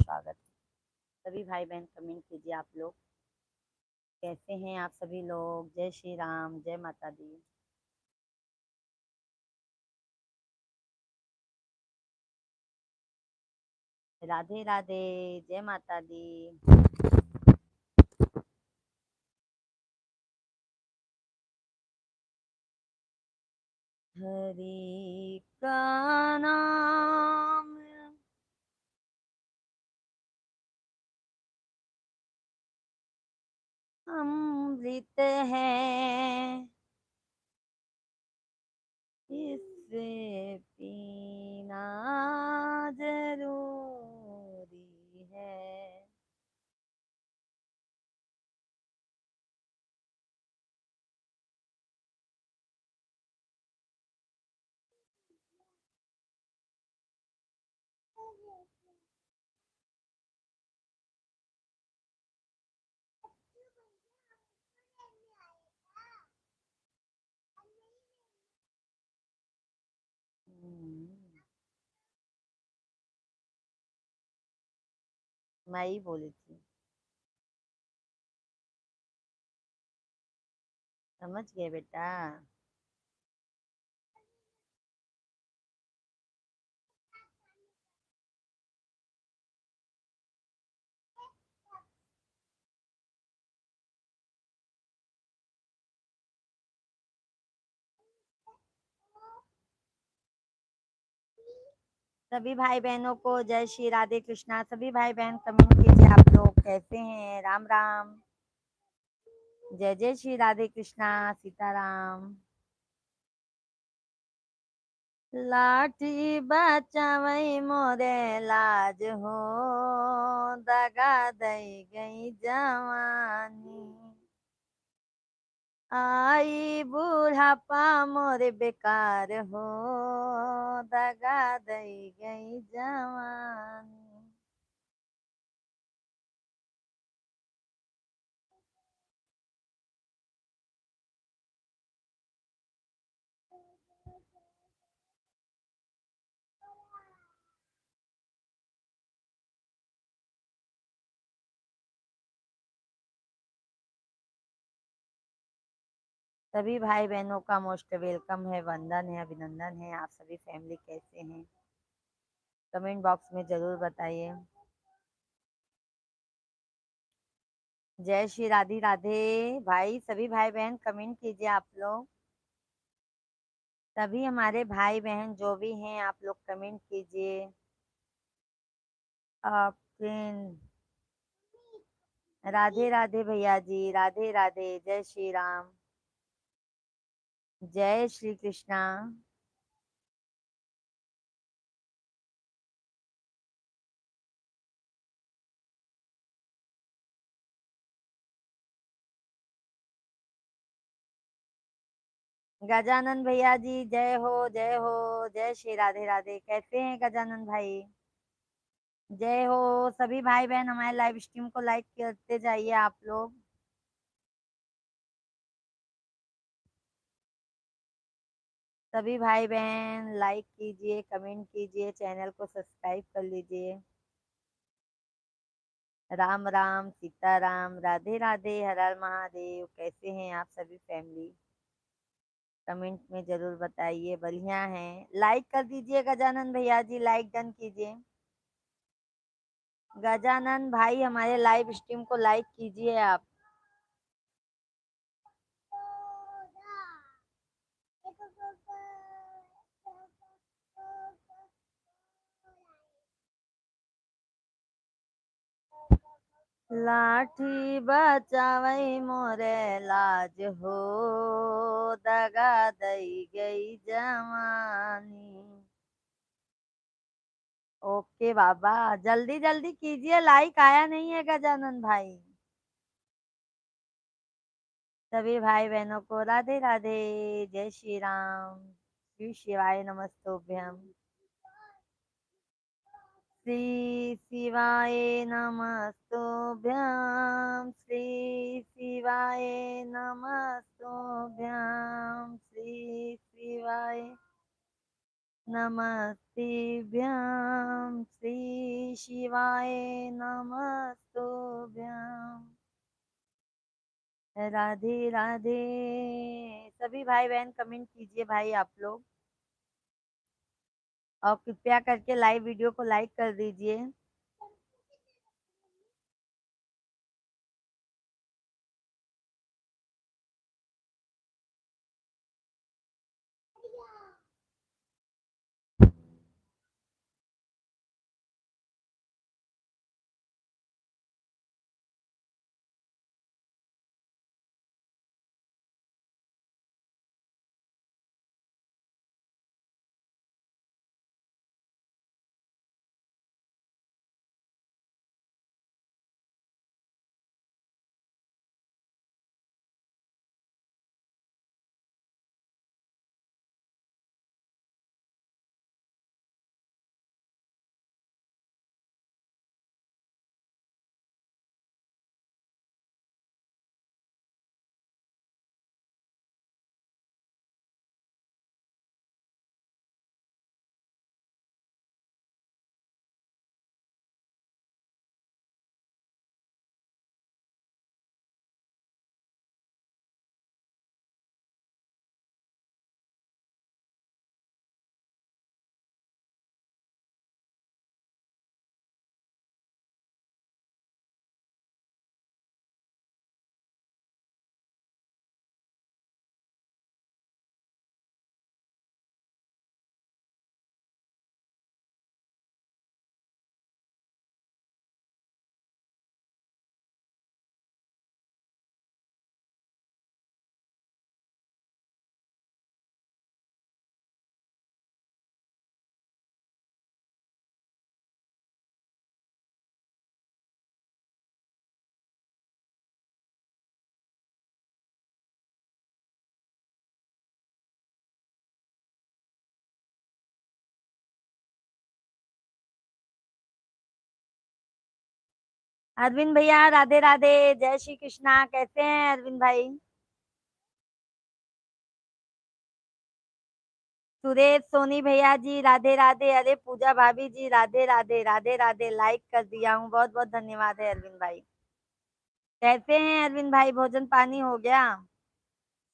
स्वागत है। सभी भाई बहन कमेंट कीजिए आप लोग कैसे हैं आप सभी लोग। जय श्री राम, जय माता दी। राधे राधे, जय माता दी। हरि का नाम अमृत है, इससे पीना जरूरी है। हम्म, मैं ही बोली थी। समझ गए बेटा। सभी भाई बहनों को जय श्री राधे कृष्णा। सभी भाई बहन कमेंट कीजिए आप लोग कैसे हैं। राम राम, जय जय श्री राधे कृष्णा, सीताराम। लाठी बचावई मोरे लाज हो, दगा दई गई जवानी। आई बूढ़ापा मोरे बेकार हो, दगा दई गई जवानी। सभी भाई बहनों का मोस्ट वेलकम है, वंदन है, अभिनंदन है। आप सभी फैमिली कैसे हैं कमेंट बॉक्स में जरूर बताइए। जय श्री राधे राधे भाई। सभी भाई बहन कमेंट कीजिए आप लोग। सभी हमारे भाई बहन जो भी हैं आप लोग कमेंट कीजिए। आपके राधे राधे भैया जी, राधे राधे, जय श्री राम, जय श्री कृष्णा। गजानन भैया जी जय हो, जय हो, जय श्री राधे राधे। कैसे हैं गजानन भाई। जय हो। सभी भाई बहन हमारे लाइव स्ट्रीम को लाइक करते जाइए आप लोग। सभी भाई बहन लाइक कीजिए, कमेंट कीजिए, चैनल को सब्सक्राइब कर लीजिए। राम राम, सीताराम, राधे राधे, हर हर महादेव। कैसे हैं आप सभी फैमिली कमेंट में जरूर बताइए। बढ़िया हैं। लाइक कर दीजिए गजानन भैया जी, लाइक डन कीजिए। गजानन भाई हमारे लाइव स्ट्रीम को लाइक कीजिए आप। लाठी बचावई मोरे लाज हो, दगा दई गई जवानी। ओके बाबा, जल्दी जल्दी कीजिए, लाइक आया नहीं है गजानन भाई। सभी भाई बहनों को राधे राधे, जय श्री राम, श्री शिवाय नमस्तुभ्यम, श्री शिवाय नमस्तुभ्यम, श्री शिवाय नमस्तुभ्यम, श्री शिवाय नमस्तेभ्यं श्री शिवाय नमस्तुभ्यं। राधे राधे। सभी भाई बहन कमेंट कीजिए भाई आप लोग, और कृपया करके लाइव वीडियो को लाइक कर दीजिए। अरविंद भैया राधे राधे, जय श्री कृष्णा। कैसे हैं अरविंद भाई? सुरेश सोनी भैया जी राधे राधे। अरे पूजा भाभी जी राधे राधे राधे राधे, लाइक कर दिया हूँ, बहुत बहुत धन्यवाद है अरविंद भाई। कैसे हैं अरविंद भाई, भोजन पानी हो गया?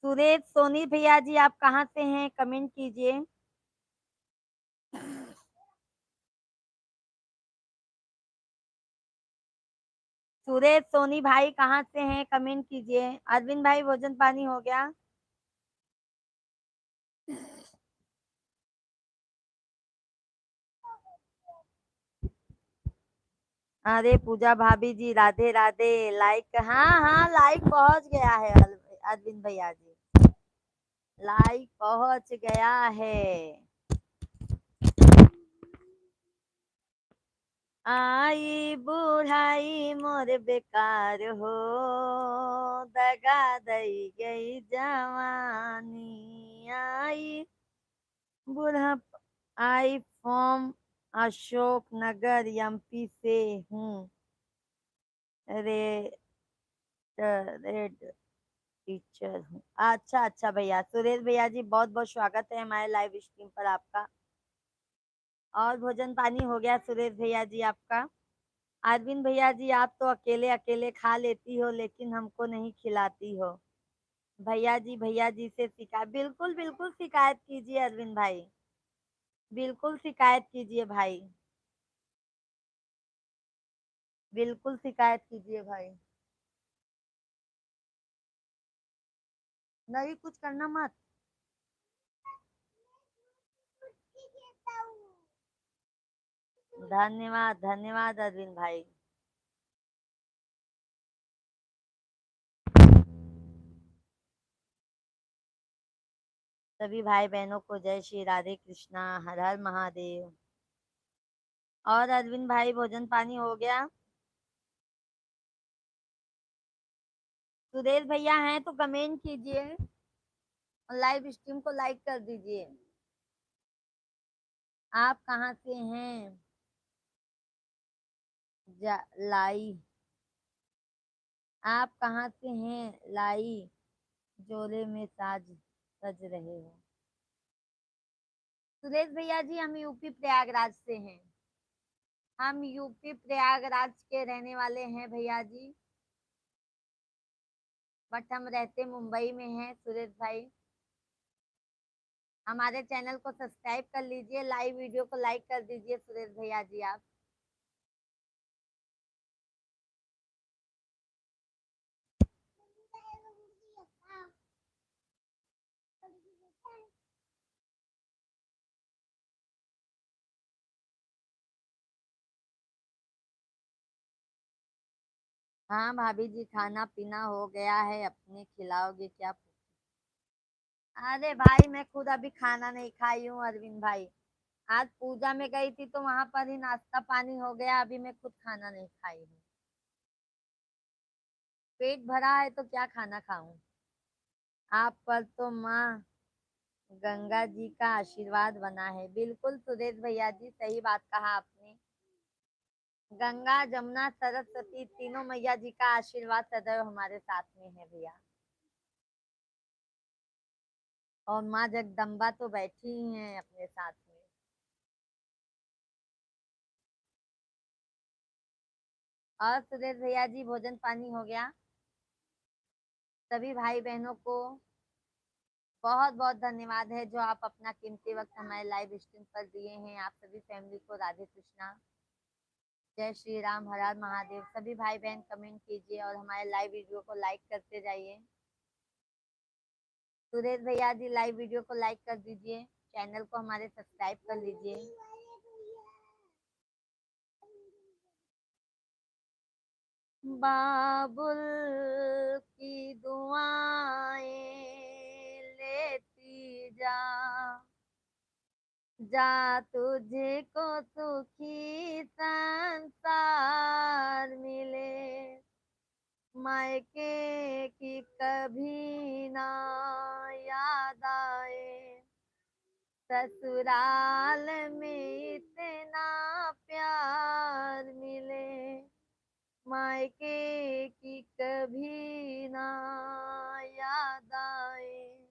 सुरेश सोनी भैया जी आप कहाँ से हैं, कमेंट कीजिए। सुरेश सोनी भाई कहाँ से हैं, कमेंट कीजिए। अरविंद भाई भोजन पानी हो गया? अरे पूजा भाभी जी राधे राधे, लाइक, हाँ हाँ लाइक पहुंच गया है अरविंद भैया जी, लाइक पहुंच गया है। आई बुढ़ाई मोर बेकार हो, दगा दई गई जवानी। आई बुढ़ा, आई फ्रॉम अशोक नगर एमपी से हूँ, रे रेड टीचर हूँ। अच्छा अच्छा भैया, सुरेश भैया जी बहुत बहुत स्वागत है हमारे लाइव स्ट्रीम पर आपका। और भोजन पानी हो गया सुरेश भैया जी आपका? अरविंद भैया जी आप तो अकेले अकेले खा लेती हो, लेकिन हमको नहीं खिलाती हो। भैया जी से शिकायत, बिल्कुल बिल्कुल शिकायत कीजिए अरविंद भाई, बिल्कुल शिकायत कीजिए भाई, बिल्कुल शिकायत कीजिए भाई। नहीं कुछ करना मत। धन्यवाद धन्यवाद अरविंद भाई। सभी भाई बहनों को जय श्री राधे कृष्णा, हर हर महादेव। और अरविंद भाई भोजन पानी हो गया? सुरेश भैया हैं तो कमेंट कीजिए, लाइव स्ट्रीम को लाइक कर दीजिए। आप कहाँ से हैं? लाई, आप कहाँ से हैं लाई, जोले में साज सज रहे हो। सुरेश भैया जी हम यूपी प्रयागराज से हैं। हम यूपी प्रयागराज के रहने वाले हैं भैया जी, बट हम रहते मुंबई में हैं सुरेश भाई। हमारे चैनल को सब्सक्राइब कर लीजिए, लाइव वीडियो को लाइक कर दीजिए सुरेश भैया जी आप। हाँ भाभी जी खाना पीना हो गया है, अपने खिलाओगे क्या? अरे भाई मैं खुद अभी खाना नहीं खाई हूँ अरविंद भाई। आज पूजा में गई थी तो वहां पर ही नाश्ता पानी हो गया, अभी मैं खुद खाना नहीं खाई हूँ। पेट भरा है तो क्या खाना खाऊं। आप पर तो माँ गंगा जी का आशीर्वाद बना है। बिल्कुल सुरेश भैया जी सही बात कहा आपने। गंगा जमुना सरस्वती तीनों मैया जी का आशीर्वाद सदैव हमारे साथ में है भैया। और माँ जगदम्बा तो बैठी ही हैं अपने साथ में। और सुरेश भैया जी भोजन पानी हो गया? सभी भाई बहनों को बहुत बहुत धन्यवाद है जो आप अपना कीमती वक्त हमारे लाइव स्ट्रीम पर दिए हैं। आप सभी फैमिली को राधे कृष्णा, जय श्री राम, हर हर महादेव। सभी भाई बहन कमेंट कीजिए और हमारे लाइव वीडियो को लाइक करते जाइए। सुरेश भैया जी लाइव वीडियो को लाइक कर दीजिए, चैनल को हमारे सब्सक्राइब कर लीजिए। बाबुल की दुआएं लेती जा, जा तुझको सुखी संसार मिले। मायके की कभी ना याद आए, ससुराल में इतना प्यार मिले। मायके की कभी ना याद आए,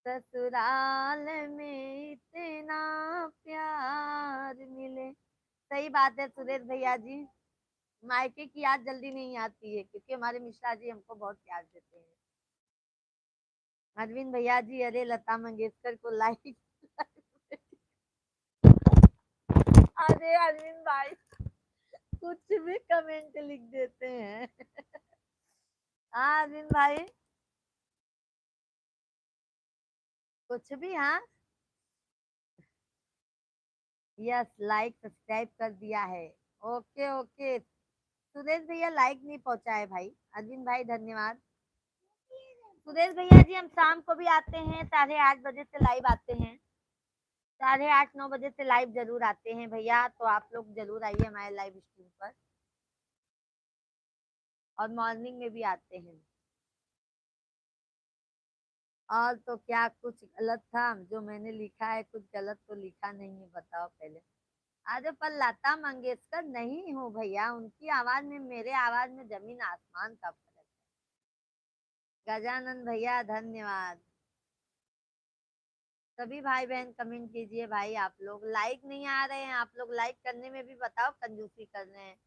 ससुराल में इतना प्यार मिले। सही बात है सुरेश भैया जी, मायके की याद जल्दी नहीं आती है क्योंकि हमारे मिश्रा जी हमको बहुत प्यार देते हैं। अरविंद भैया जी अरे लता मंगेशकर को लाइक अरे अरविंद भाई कुछ भी कमेंट लिख देते हैं। हाँ अरविंद भाई कुछ भी। हाँ यस लाइक सब्सक्राइब कर दिया है। Okay okay. सुरेश भैया लाइक नहीं पहुंचा है भाई। अरविंद भाई धन्यवाद। सुरेश भैया जी हम शाम को भी आते हैं, 8:30 बजे से लाइव आते हैं। 8:30-9 बजे से लाइव जरूर आते हैं भैया, तो आप लोग जरूर आइए हमारे लाइव स्ट्रीम पर। और मॉर्निंग में भी आते हैं। और तो क्या कुछ गलत था जो मैंने लिखा है? कुछ गलत तो लिखा नहीं है, बताओ पहले। अरे पर लता मंगेशकर नहीं हूँ भैया, उनकी आवाज में मेरे आवाज में जमीन आसमान का फर्क है। गजानन भैया धन्यवाद। सभी भाई बहन कमेंट कीजिए भाई। आप लोग लाइक नहीं आ रहे हैं, आप लोग लाइक करने में भी बताओ कंजूसी कर रहे हैं।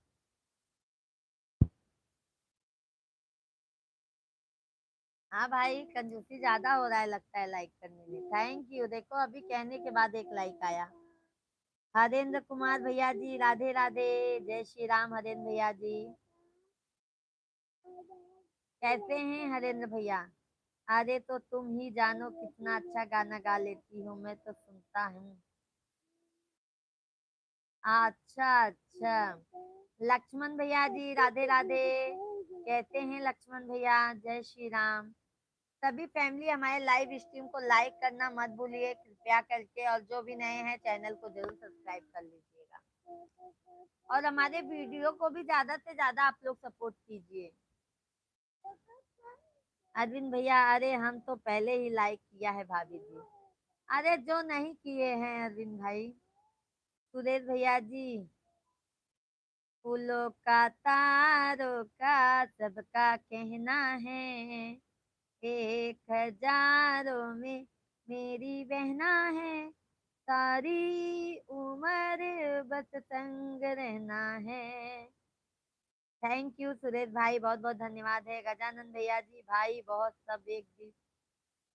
हाँ भाई कंजूसी ज्यादा हो रहा है लगता है लाइक करने में। Thank you. देखो अभी कहने के बाद एक लाइक आया। हरेंद्र कुमार भैया जी राधे राधे, जय श्री राम हरेंद्र भैया जी। कैसे हैं हरेंद्र भैया? अरे तो तुम ही जानो कितना अच्छा गाना गा लेती हूँ, मैं तो सुनता हूँ। अच्छा अच्छा। लक्ष्मण भैया जी राधे राधे, कहते हैं लक्ष्मण भैया जय श्री राम। सभी फैमिली हमारे लाइव स्ट्रीम को लाइक करना मत भूलिए कृपया करके, और जो भी नए हैं चैनल को जरूर सब्सक्राइब कर लीजिएगा। और हमारे वीडियो को भी ज्यादा से ज्यादा आप लोग सपोर्ट कीजिए। अरविंद भैया अरे हम तो पहले ही लाइक किया है भाभी जी। अरे जो नहीं किए हैं अरविंद भाई। सुरेश भैया जी फूलों का तारों का सबका कहना है, एक हजारों में मेरी बहना है। सारी उम्र बस संग रहना है। थैंक यू सुरेश भाई, बहुत बहुत धन्यवाद है। गजानन भैया जी भाई बहुत सब एक भी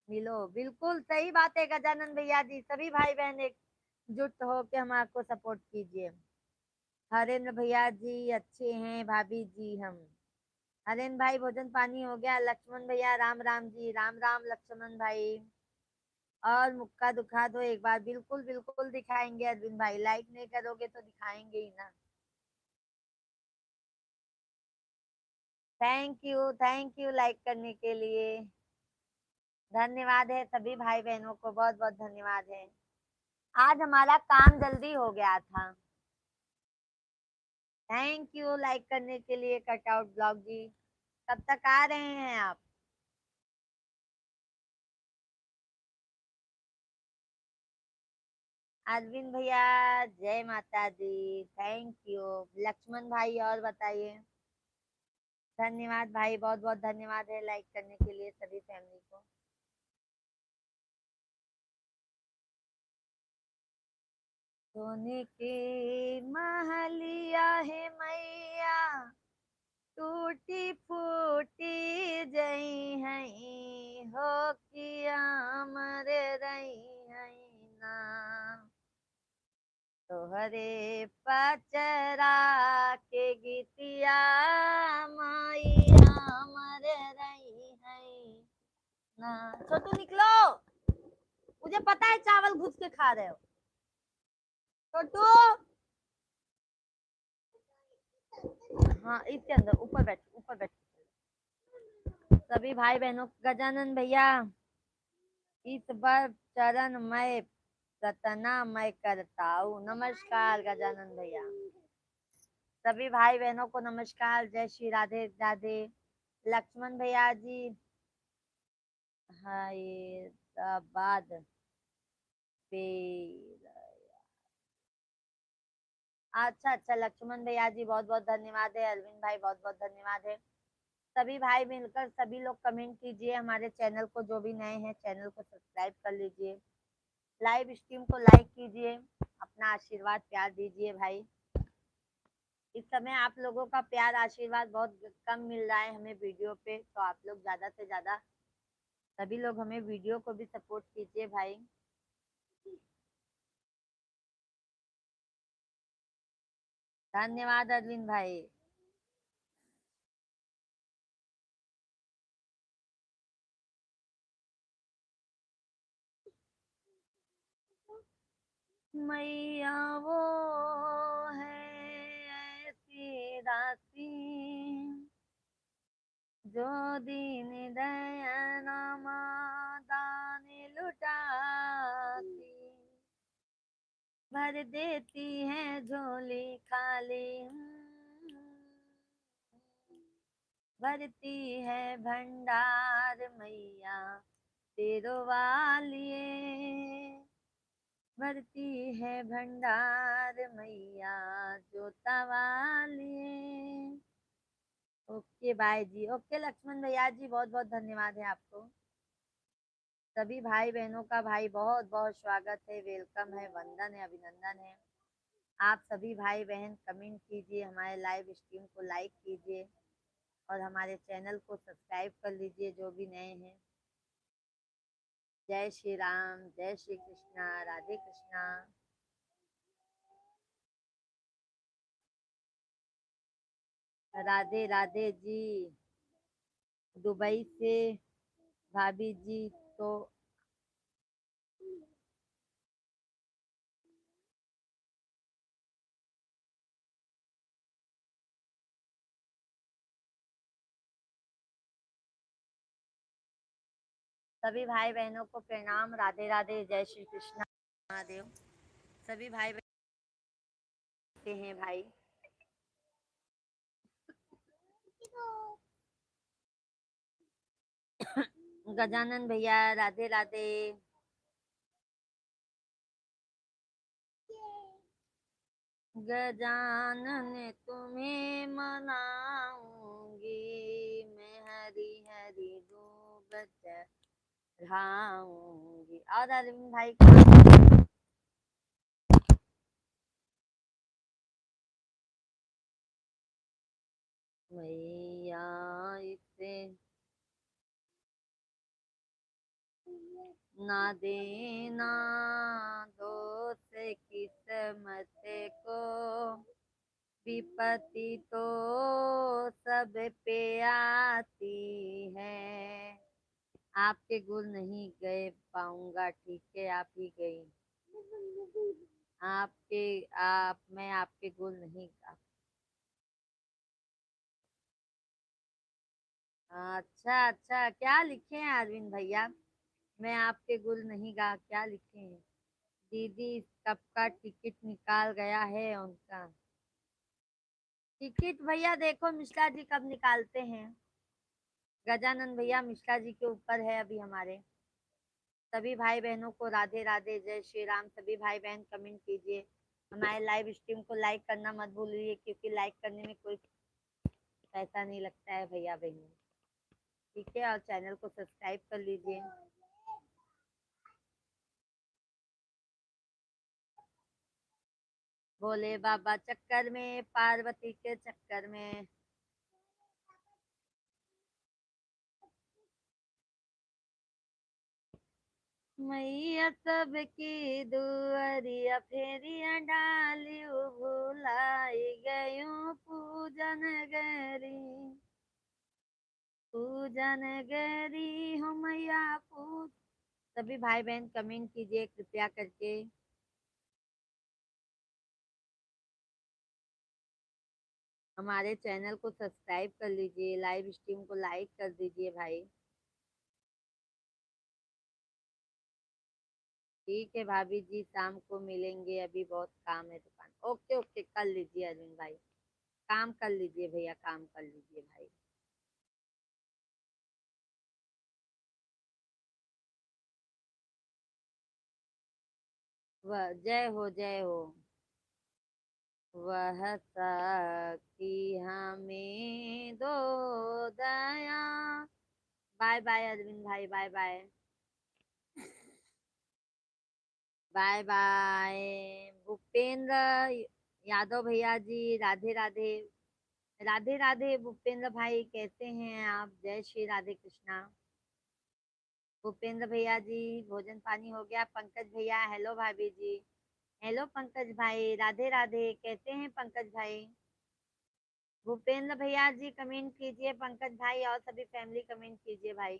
मिलो, बिल्कुल सही बात है गजानन भैया जी, सभी भाई बहन एकजुट हो के हम आपको सपोर्ट कीजिए। हरेंद्र भैया जी अच्छे हैं भाभी जी हम। हरेंद्र भाई भोजन पानी हो गया। लक्ष्मण भैया राम राम जी, राम राम लक्ष्मण भाई। और मुक्का दिखा दो एक बार, बिल्कुल बिल्कुल दिखाएंगे अरविंद भाई, लाइक नहीं करोगे तो दिखाएंगे ही ना। थैंक यू लाइक करने के लिए, धन्यवाद है सभी भाई बहनों को, बहुत बहुत धन्यवाद है। आज हमारा काम जल्दी हो गया था। थैंक यू लाइक करने के लिए कटआउट ब्लॉग जी। कब तक आ रहे हैं आप? अरविंद भैया जय माता दी, थैंक यू। लक्ष्मण भाई और बताइए। धन्यवाद भाई, बहुत बहुत धन्यवाद है लाइक करने के लिए सभी फैमिली को। सोने के महलिया है मैया, टूटी फूटी जई है, हो किया मर रही है ना। तोहरे पचरा के गीतिया मैया मर रही है ना। छोटू निकलो, मुझे पता है चावल घुस के खा रहे हो। छोटू, हाँ इसके अंदर ऊपर बैठ, ऊपर बैठ। सभी भाई बहनों, गजानन भैया इस बार चरण मैं प्रार्थना मैं करता हूँ। नमस्कार गजानन भैया, सभी भाई बहनों को नमस्कार, जय श्री राधे राधे। लक्ष्मण भैया जी हैदराबाद पे, अच्छा अच्छा लक्ष्मण भैया जी बहुत बहुत धन्यवाद है। अरविंद भाई बहुत बहुत धन्यवाद है। सभी भाई मिलकर सभी लोग कमेंट कीजिए, हमारे चैनल को, जो भी नए हैं चैनल को सब्सक्राइब कर लीजिए, लाइव स्ट्रीम को लाइक कीजिए, अपना आशीर्वाद प्यार दीजिए भाई। इस समय आप लोगों का प्यार आशीर्वाद बहुत कम मिल रहा है हमें वीडियो पे, तो आप लोग ज्यादा से ज्यादा सभी लोग हमें वीडियो को भी सपोर्ट कीजिए भाई। धन्यवाद अरविंद भाई। मैया वो है ऐसी राशि, जो दीन दयाल दान लुटाती, भर देती है झोली खाली, भरती है भंडार मैया तेरो वालिए, भरती है भंडार मैया जोता वालिए। ओके बाय जी, ओके लक्ष्मण भैया जी बहुत बहुत धन्यवाद है आपको। सभी भाई बहनों का भाई बहुत बहुत स्वागत है, वेलकम है, वंदन है, अभिनंदन है। आप सभी भाई बहन कमेंट कीजिए, हमारे लाइव स्ट्रीम को लाइक कीजिए और हमारे चैनल को सब्सक्राइब कर लीजिए जो भी नए हैं। जय श्री राम, जय श्री कृष्णा, राधे कृष्णा। राधे राधे जी, दुबई से भाभी जी तो सभी भाई बहनों को प्रणाम, राधे राधे, जय श्री कृष्ण महादेव। सभी भाई बहते हैं भाई। गजानन भैया राधे राधे। गजानन तुम्हें मनाऊंगी, मैं हरी हरी धूप चढ़ाऊंगी। और अरविंद भाई मैया इसे ना देना दोस्त किस्मत को, विपत्ति तो सब पे आती है। आपके गुल नहीं गए पाऊंगा, ठीक है आप ही गई। आपके आप मैं आपके गुल नहीं गा। अच्छा अच्छा, क्या लिखे हैं अरविंद भैया? मैं आपके गुल नहीं गा, क्या लिखे हैं? दीदी कब का टिकट निकाल गया है उनका? टिकट भैया देखो मिश्रा जी कब निकालते हैं। गजानन भैया मिश्रा जी के ऊपर है अभी हमारे। सभी भाई बहनों को राधे राधे, जय श्री राम। सभी भाई बहन कमेंट कीजिए, हमारे लाइव स्ट्रीम को लाइक करना मत भूलिए, क्योंकि लाइक करने में कोई पैसा नहीं लगता है भैया बहनों। ठीक है, और चैनल को सब्सक्राइब कर लीजिए। भोले बाबा चक्कर में, पार्वती के चक्कर में। मैया सबकी दुआरिया फेरिया डालियो, भुलाई गयो पूजन गरी। पूजन गरी हो मैया पूज। सभी भाई बहन कमेंट कीजिए कृपया करके। हमारे चैनल को सब्सक्राइब कर लीजिए, लाइव स्ट्रीम को लाइक कर दीजिए भाई। ठीक है भाभी जी, शाम को मिलेंगे, अभी बहुत काम है दुकान। ओके ओके, कर लीजिए अरविंद भाई, काम कर लीजिए भैया, काम कर लीजिए भाई। वह जय हो जय हो। वह शक्ति हमें दो दया। बाय बाय अरविंद भाई, bye bye. Bye bye Bhupendra Yadav भैया जी, राधे राधे। राधे राधे भूपेंद्र भाई, कैसे हैं आप? जय श्री राधे कृष्णा। भूपेंद्र भैया जी, भोजन पानी हो गया? पंकज भैया, हेलो भाभी जी। हेलो पंकज भाई, राधे राधे, कैसे हैं पंकज भाई? भूपेंद्र भैया जी कमेंट कीजिए, पंकज भाई और सभी फैमिली कमेंट कीजिए भाई।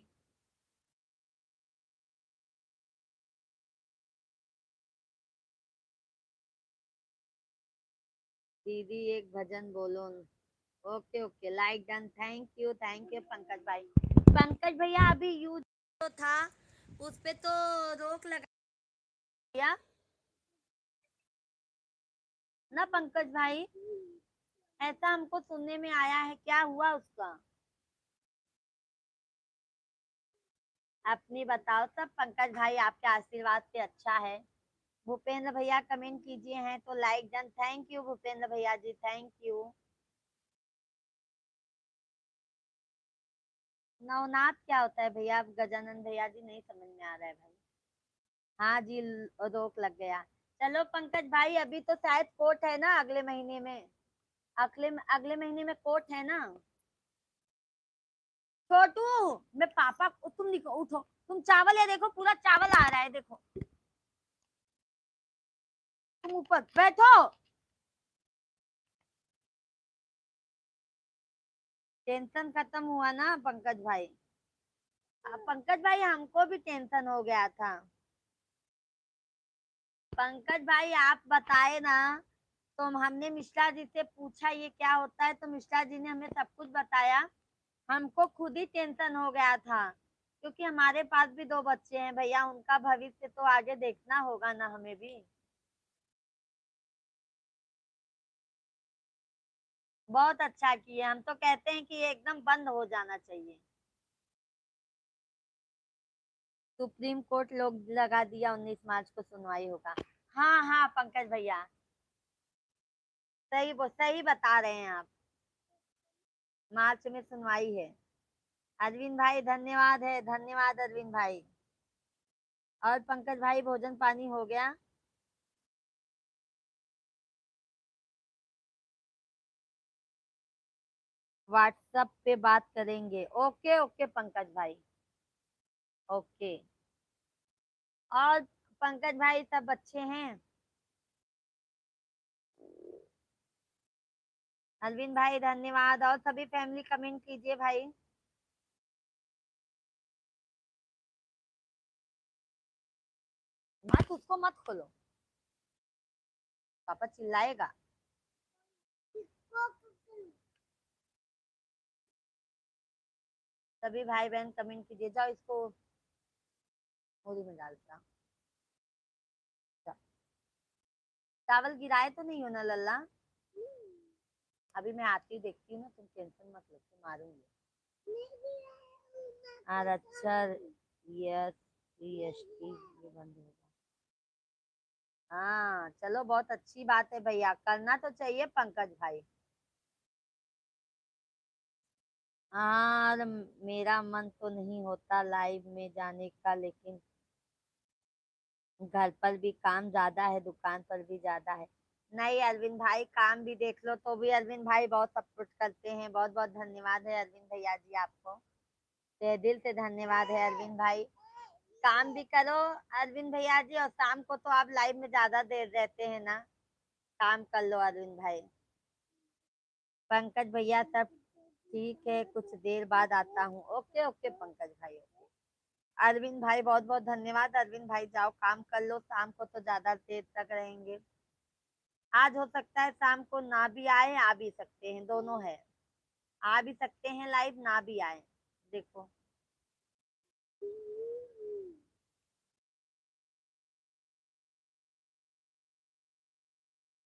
दीदी एक भजन बोलो। Okay okay, like done, thank you Pankaj भाई। पंकज भैया अभी यूज तो था, उस पे तो रोक लगा दिया ना पंकज भाई, ऐसा हमको सुनने में आया है, क्या हुआ उसका? अपनी बताओ सब पंकज भाई, आपके आशीर्वाद से अच्छा है। भूपेंद्र भैया कमेंट कीजिए हैं तो like done, thank you Bhupendra भैया जी, थैंक यू। नवनाथ क्या होता है भैया? गजानन भैया जी नहीं समझ में आ रहा है भाई। हाँ जी, रोक लग गया। चलो पंकज भाई, अभी तो शायद कोर्ट है ना अगले महीने में। अगले अगले महीने में कोर्ट है ना। छोटू, मैं पापा तुम निको उठो, तुम चावल है देखो, पूरा चावल आ रहा है देखो। तुम ऊपर बैठो। टेंशन खत्म हुआ ना पंकज भाई? पंकज भाई हमको भी टेंशन हो गया था। पंकज भाई आप बताए ना, तो हमने मिश्रा जी से पूछा ये क्या होता है, तो मिश्रा जी ने हमें सब कुछ बताया। हमको खुद ही टेंशन हो गया था, क्योंकि हमारे पास भी दो बच्चे हैं भैया, उनका भविष्य तो आगे देखना होगा ना हमें भी। बहुत अच्छा किए, हम तो कहते हैं कि ये एकदम बंद हो जाना चाहिए। सुप्रीम कोर्ट लोग लगा दिया 19 मार्च को सुनवाई होगा। हाँ हाँ पंकज भैया, सही बता रहे हैं आप, मार्च में सुनवाई है। अरविंद भाई धन्यवाद है, धन्यवाद अरविंद भाई। और पंकज भाई भोजन पानी हो गया? व्हाट्सएप पे बात करेंगे। ओके ओके पंकज भाई, ओके। और पंकज भाई सब अच्छे हैं? अलविन भाई धन्यवाद। और सभी फैमिली कमेंट कीजिए भाई। मत उसको मत खोलो, पापा चिल्लाएगा। सभी भाई बहन कमेंट कीजिए। जाओ इसको होली में डालता। चावल गिराए तो नहीं हो ना लल्ला? अभी मैं आती देखती हूँ ना, तुम टेंशन मत लो, तुम मारूंगी। अच्छा, यस, टी ये बंद होगा। हाँ चलो, बहुत अच्छी बात है भैया, करना तो चाहिए पंकज भाई। हाँ, मेरा मन तो नहीं होता लाइव में जाने का, लेकिन घर पर भी काम ज्यादा है, दुकान पर भी ज्यादा है। नहीं अरविंद भाई, काम भी देख लो तो भी अरविंद भाई बहुत सपोर्ट करते हैं। बहुत बहुत धन्यवाद है अरविंद भैया जी आपको, तहे दिल से धन्यवाद है अरविंद भाई। काम भी करो अरविंद भैया जी, और शाम को तो आप लाइव में ज्यादा देर रहते हैं ना, काम कर लो अरविंद भाई। पंकज भैया सब ठीक है, कुछ देर बाद आता हूँ। ओके ओके पंकज भाई, ओके। अरविंद भाई बहुत बहुत धन्यवाद। अरविंद भाई जाओ काम कर लो, शाम को तो ज्यादा देर तक रहेंगे। आज हो सकता है शाम को ना भी आए, आ भी सकते हैं, दोनों है। आ भी सकते हैं लाइव, ना भी आए, देखो।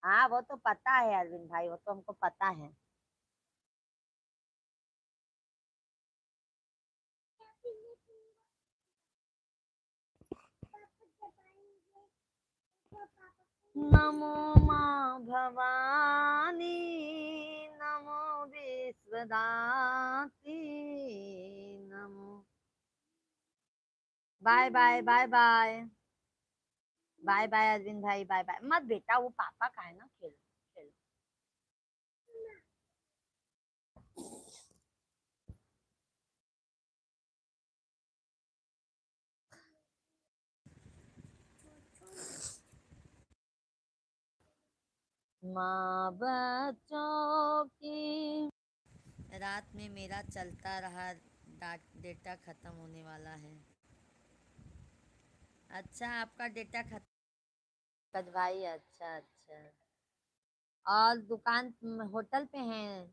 हाँ वो तो पता है अरविंद भाई, वो तो हमको पता है। नमो माँ भवानी, नमो विश्वदाती, नमो। Bye bye bye bye bye bye Arvind भाई, बाय बाय। मत बेटा, वो पापा का है ना, खेलो खेलो। माँ बच्चों की। रात में मेरा चलता रहा, डेटा खत्म होने वाला है। अच्छा, आपका डेटा खत्म भाई, अच्छा अच्छा। और दुकान होटल पे हैं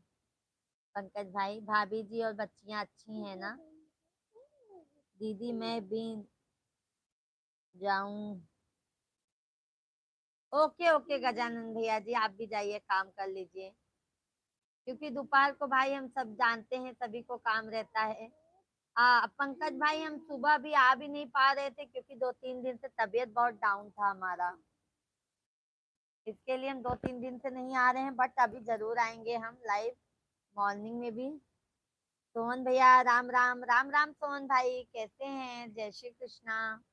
पंकज भाई? भाभी जी और बच्चियां अच्छी हैं ना? दीदी मैं भी जाऊं? ओके ओके गजानन भैया जी, आप भी जाइए, काम कर लीजिए, क्योंकि दोपहर को भाई हम सब जानते हैं सभी को काम रहता है। पंकज भाई हम सुबह भी आ भी नहीं पा रहे थे, क्योंकि 2-3 दिन से तबीयत बहुत डाउन था हमारा, इसके लिए हम 2-3 दिन से नहीं आ रहे हैं, बट अभी जरूर आएंगे हम लाइव मॉर्निंग में भी। सोहन भैया राम राम राम राम। सोहन भाई कैसे हैं? जय श्री कृष्णा।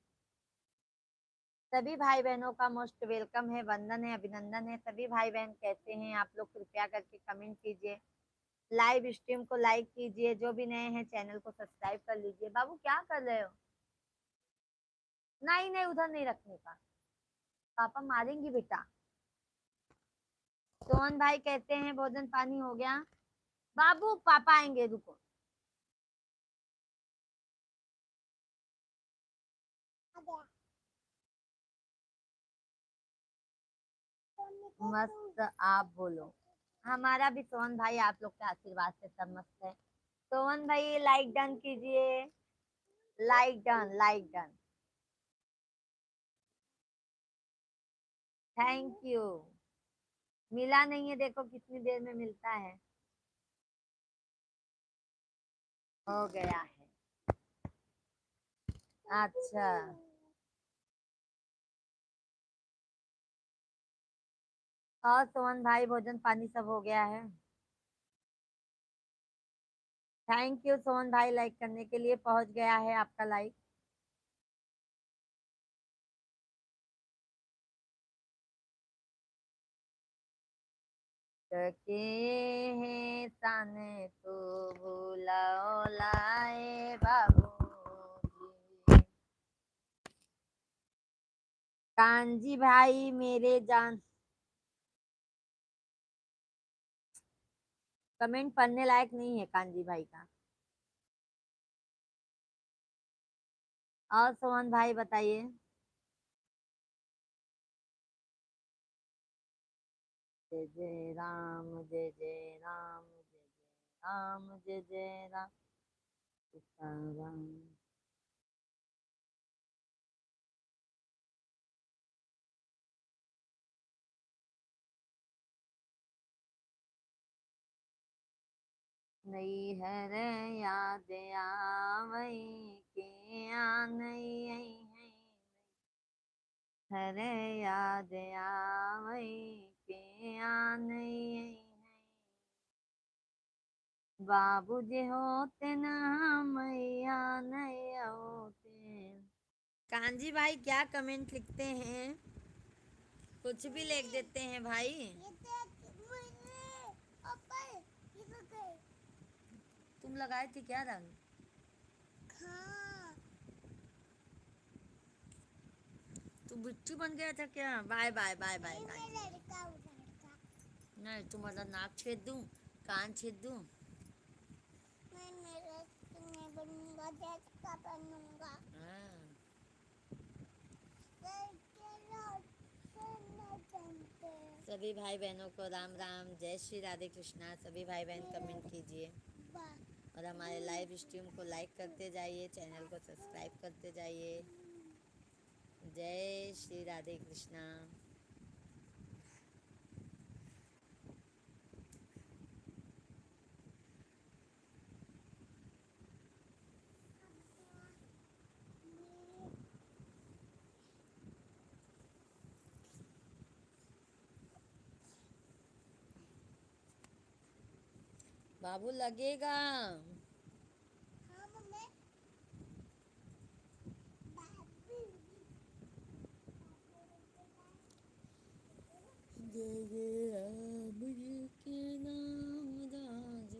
सभी भाई बहनों का मोस्ट वेलकम है, वंदन है, अभिनंदन है। सभी भाई बहन कैसे हैं आप लोग? कृपया करके कमेंट कीजिए, लाइव स्ट्रीम को लाइक कीजिए, जो भी नए हैं चैनल को सब्सक्राइब कर लीजिए। बाबू क्या कर रहे हो? नहीं नहीं, उधर नहीं रखने का, पापा मारेंगी बेटा। सोहन भाई कहते हैं भोजन पानी हो गया? बाबू पापा आएंगे, रुको। मस्त, आप बोलो। हमारा भी सोहन भाई आप लोग के आशीर्वाद से सब मस्त है। सोहन भाई लाइक डन कीजिए, like done, like done. Thank you. मिला नहीं है, देखो कितनी देर में मिलता है। हो गया है। अच्छा, और सोहन भाई भोजन पानी सब हो गया है? थैंक यू सोहन भाई, लाइक करने के लिए। पहुंच गया है आपका लाइक। के हैं ताने तो कांजी भाई मेरे जान, कमेंट पढ़ने लायक नहीं है कांजी भाई का। और सोहन भाई बताइए। जय जय राम, जय जय राम, जय जय राम, जय जय राम, सीताराम। नई हर याद आवई के आ नई आई है, हर याद आवई के आ नई आई है। बाबूजी होते ना मैया नहीं होते। कांजी भाई क्या कमेंट लिखते हैं, कुछ भी लिख देते हैं भाई। तुम लगाए थे क्या रंग? हाँ। तू बिट्टू बन गया था क्या? Bye bye bye bye. नहीं तुम्हारा नाक छेद दूं, कान छेद दूं। मैं बनूंगा, का बनूंगा। हाँ। सभी भाई बहनों को राम राम, जय श्री राधे कृष्णा। सभी भाई बहन कमेंट कीजिए और हमारे लाइव स्ट्रीम को लाइक करते जाइए, चैनल को सब्सक्राइब करते जाइए। जय श्री राधे कृष्णा। बाबू लगेगा। हाँ मम्मी। जय जय राम जी के नाम राज,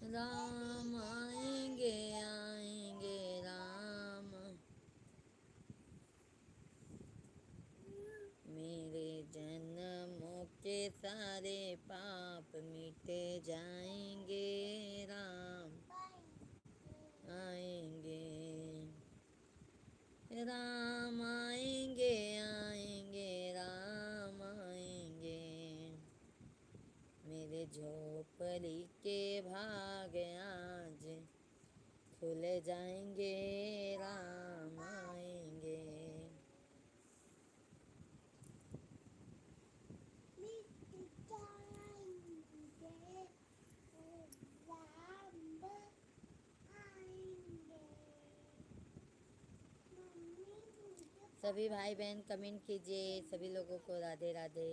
राम आएंगे आएंगे राम, मेरे जन्मों के सारे पाप मिट जाएंगे, राम आएंगे, राम आएंगे आएंगे राम आएंगे, मेरे झोपड़ी के भाग आज खुल जाएंगे, राम आएंगे। सभी भाई बहन कमेंट कीजिए, सभी लोगों को राधे राधे।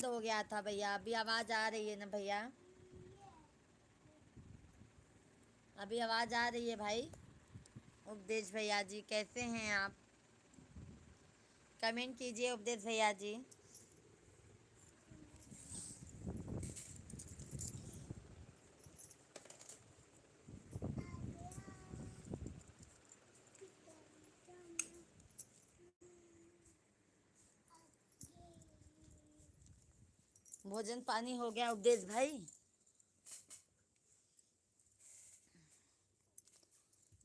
बंद हो गया था भैया। अभी आवाज़ आ रही है ना भैया? अभी आवाज़ आ रही है भाई? उपदेश भैया जी कैसे हैं आप? कमेंट कीजिए उपदेश भैया जी। भोजन पानी हो गया उपदेश भाई?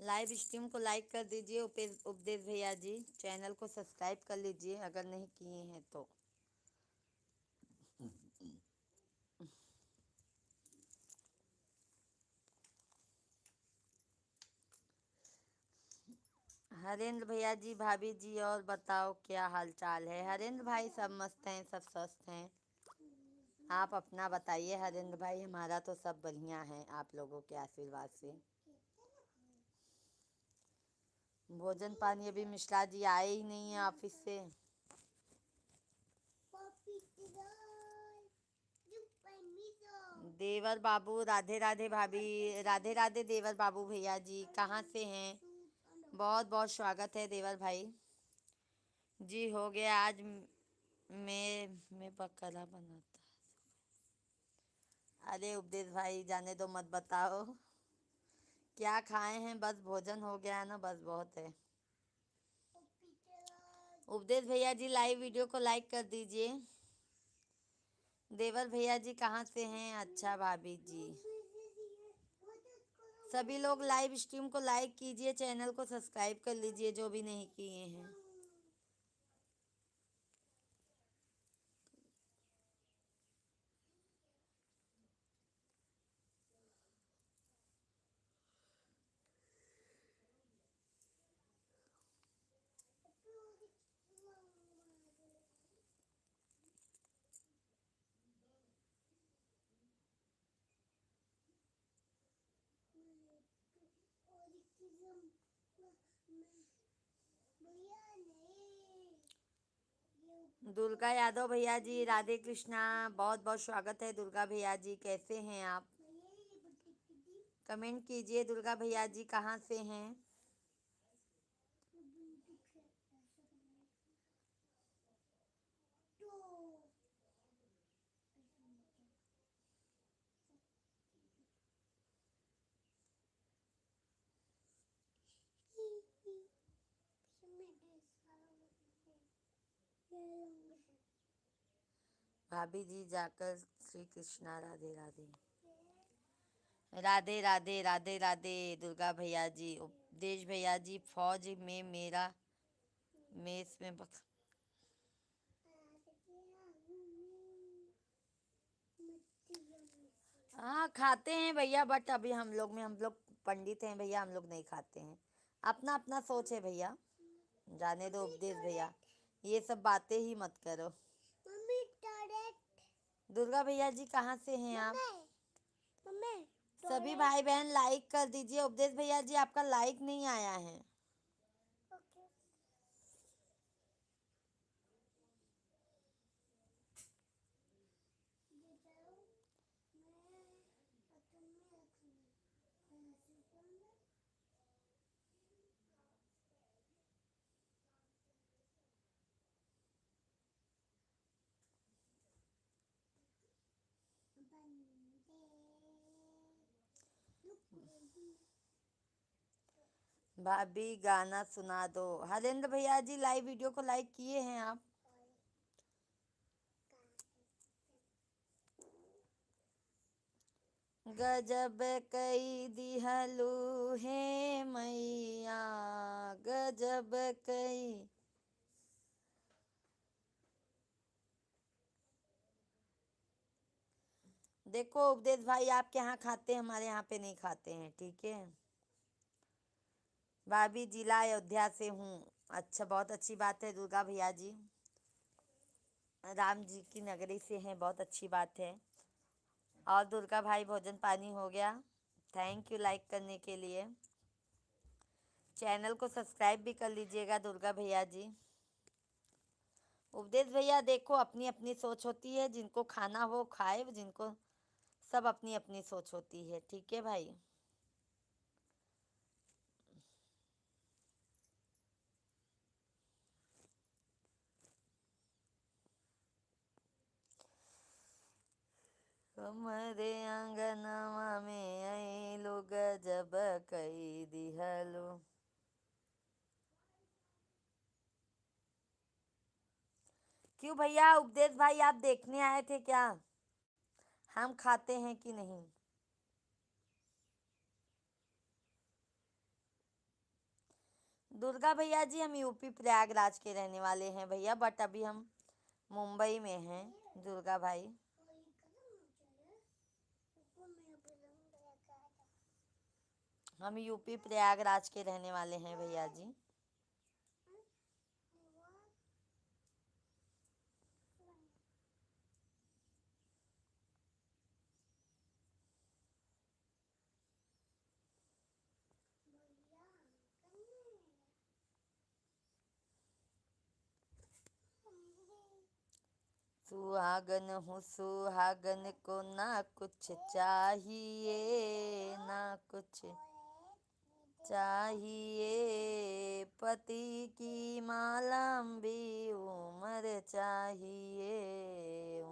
लाइव स्ट्रीम को लाइक कर दीजिए उपदेश भैया जी। चैनल को सब्सक्राइब कर लीजिए अगर नहीं किए हैं तो। हरेंद्र भैया जी, भाभी जी, और बताओ क्या हाल चाल है? हरेंद्र भाई सब मस्त हैं, सब स्वस्थ हैं। आप अपना बताइए हरेंद्र भाई। हमारा तो सब बढ़िया है आप लोगों के आशीर्वाद से। भोजन पानी अभी मिश्रा जी आए ही नहीं है ऑफिस से। देवर बाबू राधे राधे भाभी, राधे राधे देवर बाबू भैया जी, कहाँ से हैं? बहुत बहुत स्वागत है देवर भाई जी। हो गया आज मैं बकरा बनाता। अरे उपदेश भाई जाने दो, मत बताओ क्या खाए हैं। बस भोजन हो गया है ना, बस बहुत है। उपदेश भैया जी लाइव वीडियो को लाइक कर दीजिए। देवर भैया जी कहाँ से हैं? अच्छा भाभी जी। सभी लोग लाइव स्ट्रीम को लाइक कीजिए, चैनल को सब्सक्राइब कर लीजिए जो भी नहीं किए हैं। दुर्गा यादव भैया जी राधे कृष्णा, बहुत बहुत स्वागत है दुर्गा भैया जी। कैसे हैं आप? कमेंट कीजिए दुर्गा भैया जी कहाँ से हैं? भाभी जी जाकर श्री कृष्णा राधे राधे। राधे राधे राधे राधे दुर्गा भैया जी। उपदेश भैया जी फौज में मेरा मेस में हाँ खाते हैं भैया, बट अभी हम लोग पंडित हैं भैया, हम लोग नहीं खाते हैं। अपना अपना सोच है भैया, जाने दो उपदेश भैया, ये सब बातें ही मत करो। दुर्गा भैया जी कहाँ से हैं आप? सभी भाई बहन लाइक कर दीजिए। उपदेश भैया जी आपका लाइक नहीं आया है। भाभी गाना सुना दो। हरेंद्र भैया जी लाइव वीडियो को लाइक किए हैं आप? गजब कई दिहलू है मैया, गजब कई। देखो उपदेश भाई आपके यहाँ खाते हैं, हमारे यहाँ पे नहीं खाते हैं, ठीक है। भाभी जिला अयोध्या से हूँ। अच्छा, बहुत अच्छी बात है दुर्गा भैया जी, राम जी की नगरी से हैं, बहुत अच्छी बात है। और दुर्गा भाई भोजन पानी हो गया? थैंक यू लाइक करने के लिए। चैनल को सब्सक्राइब भी कर लीजिएगा दुर्गा भैया जी। उपदेश भैया देखो, अपनी अपनी सोच होती है, जिनको खाना वो खाए, जिनको सब अपनी अपनी सोच होती है, ठीक है भाई। हमारे आंगनवा में आई लोग जब कई दिहलो। क्यों भैया, उपदेश भाई आप देखने आए थे क्या, हम खाते हैं कि नहीं? दुर्गा भैया जी, हम यूपी प्रयागराज के रहने वाले हैं भैया, बट अभी हम मुंबई में हैं दुर्गा भाई। हम यूपी प्रयागराज के रहने वाले हैं भैया जी। सुहागन हूँ सुहागन को ना कुछ चाहिए, ना कुछ चाहिए, पति की माला भी उम्र चाहिए,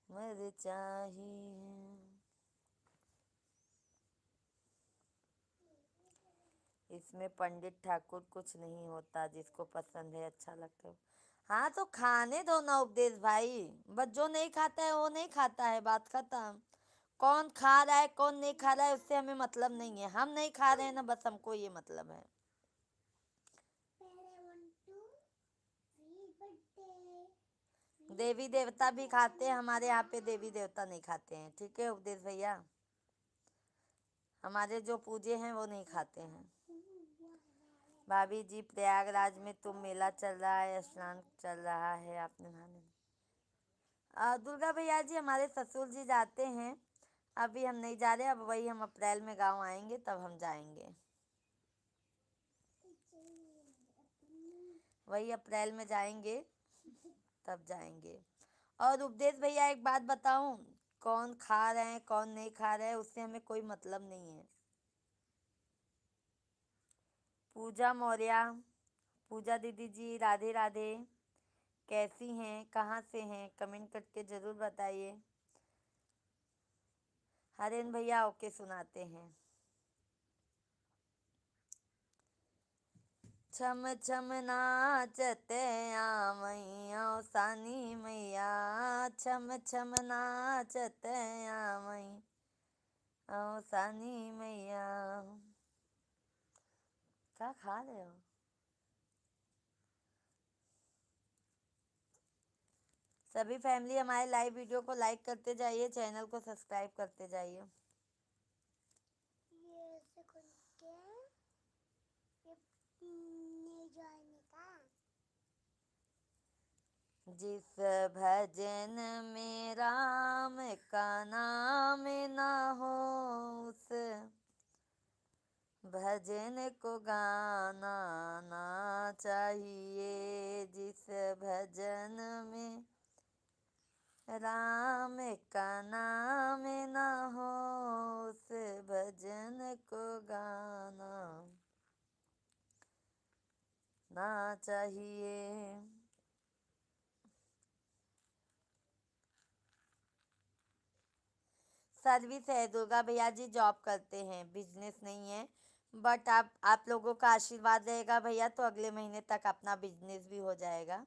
उम्र चाहिए। इसमें पंडित ठाकुर कुछ नहीं होता, जिसको पसंद है अच्छा लगता है। हाँ तो खाने दो ना उपदेश भाई, बस जो नहीं खाता है वो नहीं खाता है, बात खत्म। कौन खा रहा है कौन नहीं खा रहा है उससे हमें मतलब नहीं है, हम नहीं खा रहे हैं ना, बस हमको ये मतलब है। देवी देवता भी खाते हैं हमारे यहाँ पे, देवी देवता नहीं खाते हैं, ठीक है उपदेश भैया। हमारे जो पूजे हैं वो नहीं खाते हैं। भाभी जी, प्रयागराज में तो मेला चल रहा है, स्नान चल रहा है, आपने नहाने? दुर्गा भैया जी, हमारे ससुर जी जाते हैं, अभी हम नहीं जा रहे, अब वही हम अप्रैल में गांव आएंगे तब हम जाएंगे, वही अप्रैल में जाएंगे, तब जाएंगे। और उपदेश भैया एक बात बताऊं, कौन खा रहे हैं कौन नहीं खा रहे हैं उससे हमें कोई मतलब नहीं है। पूजा मौर्य, पूजा दीदी जी, राधे राधे, कैसी हैं, कहाँ से हैं, कमेंट करके ज़रूर बताइए। हरेन भैया ओके सुनाते हैं। छम छम नाचते मैया सानी मैया, छम छम नाचते मैया सानी मैया। क्या खा रहे हो? सभी फैमिली हमारे लाइव वीडियो को लाइक करते जाइए, चैनल को सब्सक्राइब करते जाइए। जिस भजन में राम का नाम ना हो, उस भजन को गाना ना चाहिए। जिस भजन में राम का नाम ना हो, उस भजन को गाना ना चाहिए। सर्विस है दुर्गा भैया जी, जॉब करते हैं, बिजनेस नहीं है, बट आप लोगों का आशीर्वाद रहेगा भैया तो अगले महीने तक अपना बिजनेस भी हो जाएगा।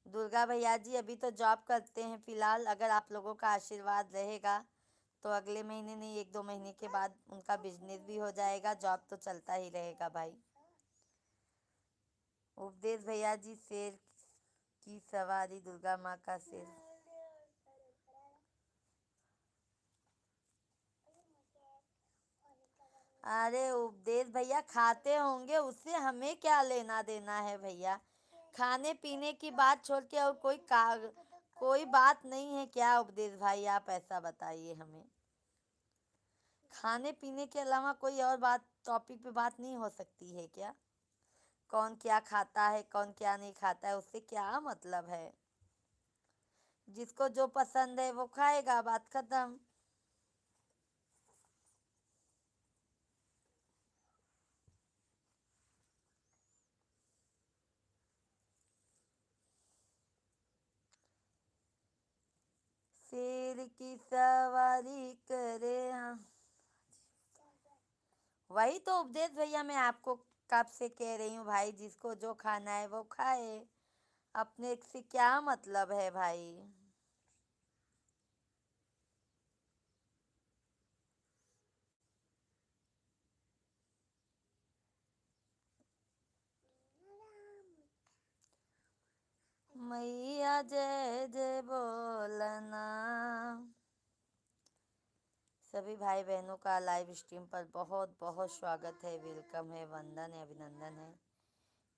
दुर्गा भैया जी अभी तो जॉब करते हैं फिलहाल, अगर आप लोगों का आशीर्वाद रहेगा तो अगले महीने नहीं, एक दो महीने के बाद उनका बिजनेस भी हो जाएगा, जॉब तो चलता ही रहेगा भाई। उपदेश भैया जी, शेर की सवारी, दुर्गा माँ का शेर। अरे उपदेश भैया खाते होंगे, उससे हमें क्या लेना देना है भैया, खाने पीने की बात छोड़ के और कोई बात नहीं है क्या उपदेश भाई, आप ऐसा बताइए हमें। खाने पीने के अलावा कोई और बात, टॉपिक पे बात नहीं हो सकती है क्या? कौन क्या खाता है कौन क्या नहीं खाता है उससे क्या मतलब है। जिसको जो पसंद है वो खाएगा, बात खत्म। शेर की सवारी करे, हाँ। वही तो उपदेश भैया मैं आपको कब से कह रही हूँ भाई, जिसको जो खाना है वो खाए, अपने से क्या मतलब है भाई। मैया जय जय बोलना। सभी भाई बहनों का लाइव स्ट्रीम पर बहुत बहुत स्वागत है, वेलकम है, वंदन है, अभिनंदन है।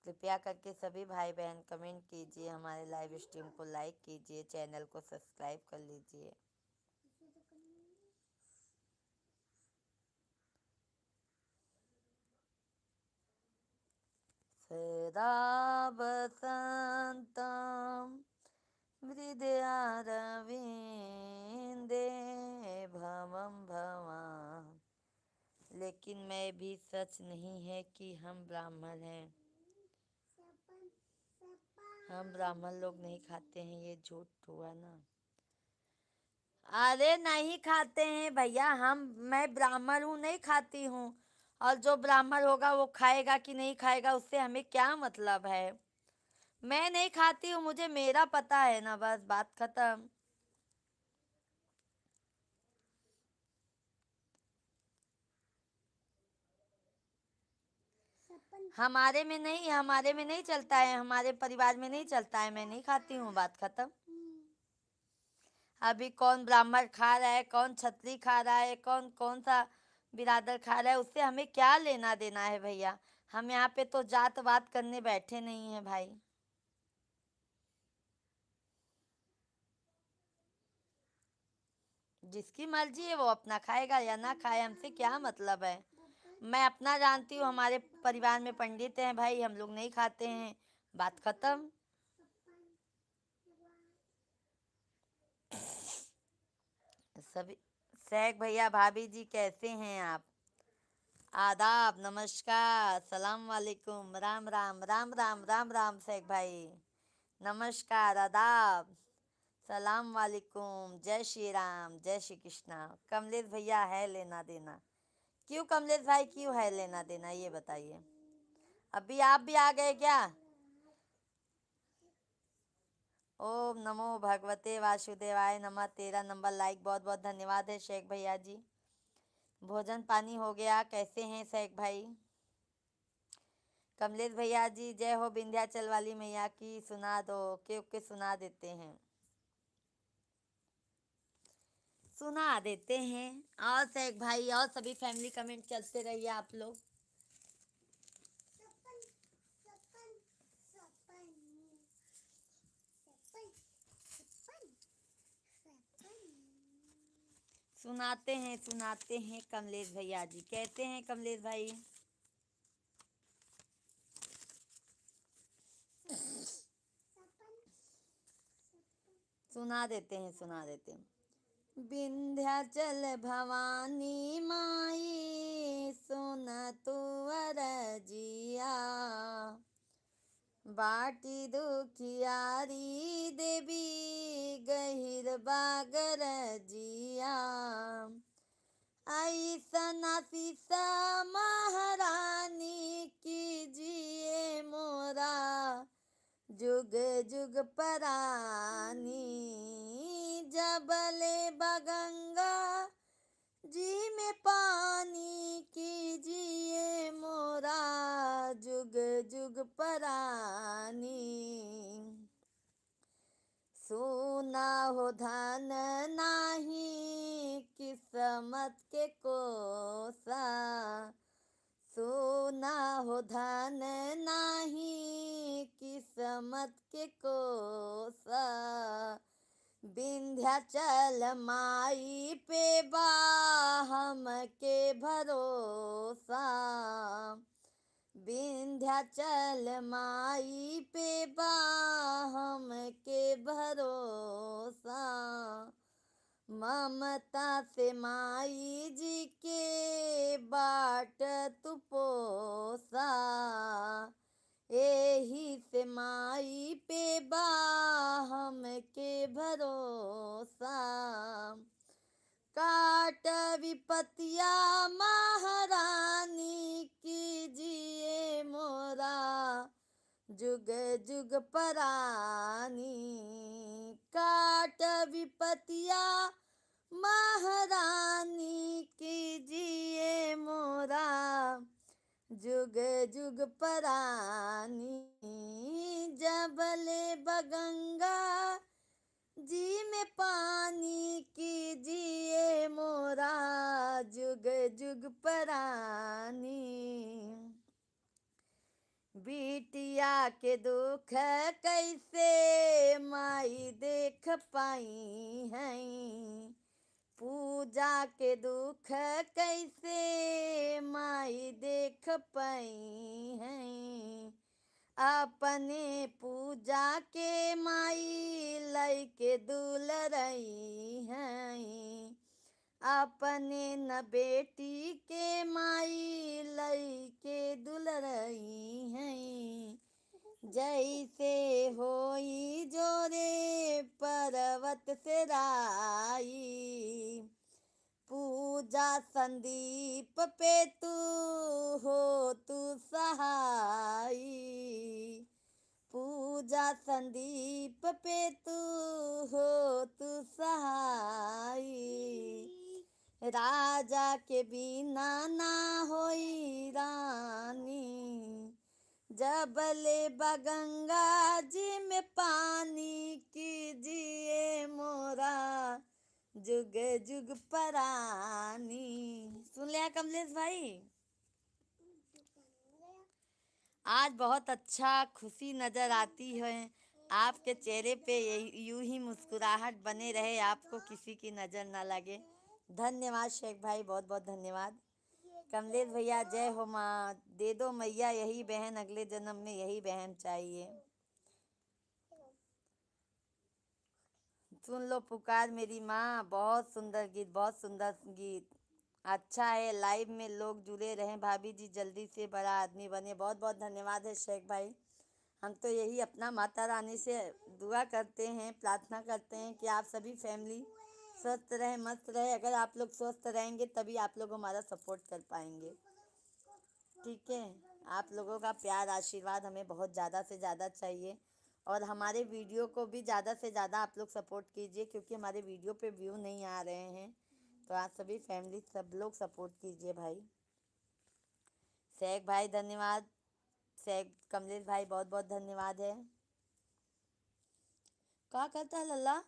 कृपया करके सभी भाई बहन कमेंट कीजिए, हमारे लाइव स्ट्रीम को लाइक कीजिए, चैनल को सब्सक्राइब कर लीजिए। सदा बसंतम हृदयारविंदे भवम भवा। लेकिन मैं भी सच नहीं है कि हम ब्राह्मण हैं। हम ब्राह्मण लोग नहीं खाते हैं, ये झूठ हुआ ना। अरे नहीं खाते हैं भैया, मैं ब्राह्मण हूँ, नहीं खाती हूँ। और जो ब्राह्मण होगा वो खाएगा कि नहीं खाएगा उससे हमें क्या मतलब है। मैं नहीं खाती हूँ, मुझे मेरा पता है ना, बस बात खत्म। हमारे में नहीं चलता है, हमारे परिवार में नहीं चलता है, मैं नहीं खाती हूँ, बात खत्म। अभी कौन ब्राह्मण खा रहा है, कौन छत्री खा रहा है, कौन कौन सा बिरादर खा रहा है, उससे हमें क्या लेना देना है भैया। हम यहाँ पे तो जात बात करने बैठे नहीं है भाई। जिसकी मर्जी है वो अपना खाएगा या ना खाए, हमसे क्या मतलब है। मैं अपना जानती हूँ, हमारे परिवार में पंडित हैं भाई, हम लोग नहीं खाते हैं, बात खत्म। सभी शेख भैया भाभी जी कैसे हैं आप। आदाब, नमस्कार, सलाम वालेकुम, राम राम राम राम राम राम शेख भाई। नमस्कार, आदाब, सलाम वालेकुम, जय श्री राम, जय श्री कृष्णा। कमलेश भैया है लेना देना। क्यों कमलेश भाई, क्यों है लेना देना, ये बताइए। अभी आप भी आ गए क्या। ओम नमो भगवते वासुदेवाय नमः। 13 नंबर लाइक, बहुत बहुत धन्यवाद है शेख भैया जी। भोजन पानी हो गया, कैसे हैं शेख भाई। कमलेश भैया जी जय हो, विंध्याचल वाली मैया की सुना दो। ओके ओके, सुना देते हैं, सुना देते हैं। और शेख भाई और सभी फैमिली कमेंट चलते रहिए आप लोग। सुनाते हैं कमलेश भैया जी, कहते हैं कमलेश भाई। सुना देते हैं। विंध्याचल भवानी माई सुन तू अरजिया, बाटी दुखियारी देवी गहिर बागर जिया। ऐसा सीसा महारानी कीजिए मोरा जुग जुग परानी। जबले बगंगा जी में पानी कीजिए मोरा जुग जुग परानी। सोना हो धन नाही किस्मत के कोसा, सोना हो धन नाही किस्मत के कोसा। विंध्याचल माई पे बा हम के भरोसा, विंध्याचल माई पे बा हमके भरोसा, ममता से माई जी के बाट तू पोसा, एही से माई पे बा हमके भरोसा। काट विपतिया महारानी कीजिए मोरा जुग जुग परानी, काट विपतिया महारानी कीजिए मोरा जुग जुग परानी, जबले बगंगा जी में पानी कीजिए मोरा जुग जुग परानी। बिटिया के दुख कैसे माई देख पाई हैं, पूजा के दुख कैसे माई देख पाई हैं, अपने पूजा के माई लइके दुलरई हैं, अपने न बेटी के माई लइके दुलरई हैं, जैसे होई जोरे पर्वत से राई, पूजा संदीप पे तू हो तू सहाई, पूजा संदीप पे तू हो तू सहाई, राजा के बिना ना होई रानी, जबले बगंगा जी में पानी कीजिए मोरा जुग जुग परानी। सुन लिया कमलेश भाई? आज बहुत अच्छा खुशी नज़र आती है आपके चेहरे पे, यूं ही मुस्कुराहट बने रहे, आपको किसी की नज़र ना लगे। धन्यवाद शेख भाई, बहुत बहुत धन्यवाद। कमलेश भैया जय हो माँ, दे दो मैया यही बहन, अगले जन्म में यही बहन चाहिए। सुन लो पुकार मेरी माँ, बहुत सुंदर गीत, बहुत सुंदर गीत। अच्छा है लाइव में लोग जुड़े रहें, भाभी जी जल्दी से बड़ा आदमी बने। बहुत बहुत धन्यवाद है शेख भाई। हम तो यही अपना माता रानी से दुआ करते हैं, प्रार्थना करते हैं कि आप सभी फैमिली स्वस्थ रहे, मस्त रहे। अगर आप लोग स्वस्थ रहेंगे तभी आप लोग हमारा सपोर्ट कर पाएंगे, ठीक है। आप लोगों का प्यार आशीर्वाद हमें बहुत ज़्यादा से ज़्यादा चाहिए, और हमारे वीडियो को भी ज़्यादा से ज़्यादा आप लोग सपोर्ट कीजिए, क्योंकि हमारे वीडियो पे व्यू नहीं आ रहे हैं। तो आप सभी फैमिली सब लोग सपोर्ट कीजिए भाई। शेख भाई धन्यवाद, शेख कमलेश भाई बहुत बहुत धन्यवाद है। क्या करता है लल्ला?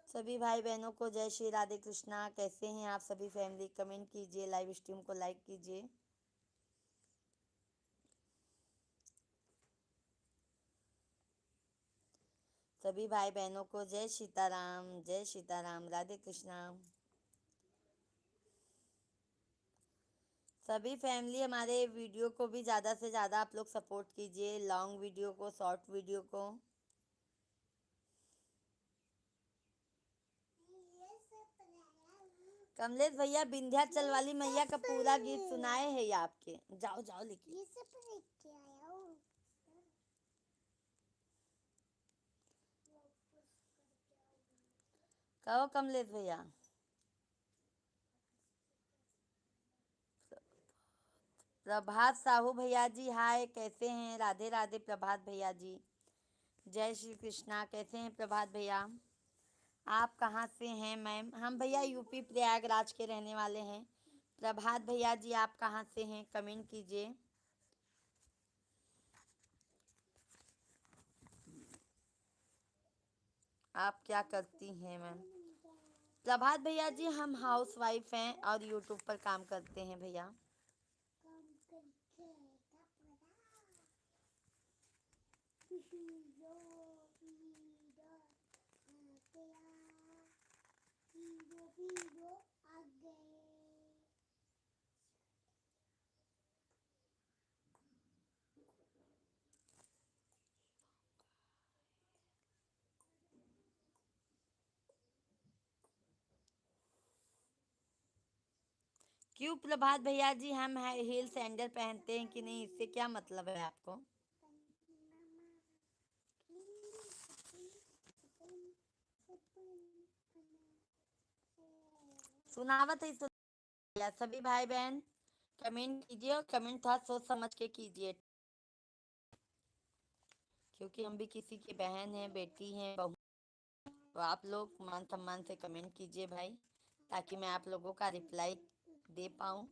सभी भाई बहनों को जय श्री राधे कृष्णा। कैसे हैं आप सभी फैमिली? कमेंट कीजिए, लाइव स्ट्रीम को लाइक कीजिए। सभी भाई बहनों को जय सीताराम, जय सीताराम, राधे कृष्णा। सभी फैमिली हमारे वीडियो को भी ज़्यादा से ज़्यादा आप लोग सपोर्ट कीजिए, लॉन्ग वीडियो को, शॉर्ट वीडियो को। कमलेश भैया विंध्याचल वाली मैया का पूरा गीत सुनाए हैं ये आपके, जाओ जाओ लिखिए। कहो कमलेश भैया। प्रभात साहू भैया जी हाय, कैसे हैं? राधे राधे प्रभात भैया जी, जय श्री कृष्णा। कैसे हैं प्रभात भैया? आप कहाँ से हैं मैम? हम भैया यूपी प्रयागराज के रहने वाले हैं। प्रभात भैया जी आप कहाँ से हैं? कमेंट कीजिए। आप क्या करती हैं मैम? प्रभात भैया जी हम हाउस वाइफ हैं और यूट्यूब पर काम करते हैं भैया। क्यों प्रभात भैया जी, हम हील सैंडल पहनते हैं कि नहीं, इससे क्या मतलब है आपको? सुनावत है सुना। सभी भाई बहन कमेंट कीजिए, और कमेंट थोड़ा सोच समझ के कीजिए, क्योंकि हम भी किसी की बहन हैं, बेटी हैं, बहू। तो आप लोग मान सम्मान से कमेंट कीजिए भाई, ताकि मैं आप लोगों का रिप्लाई दे पाऊँ।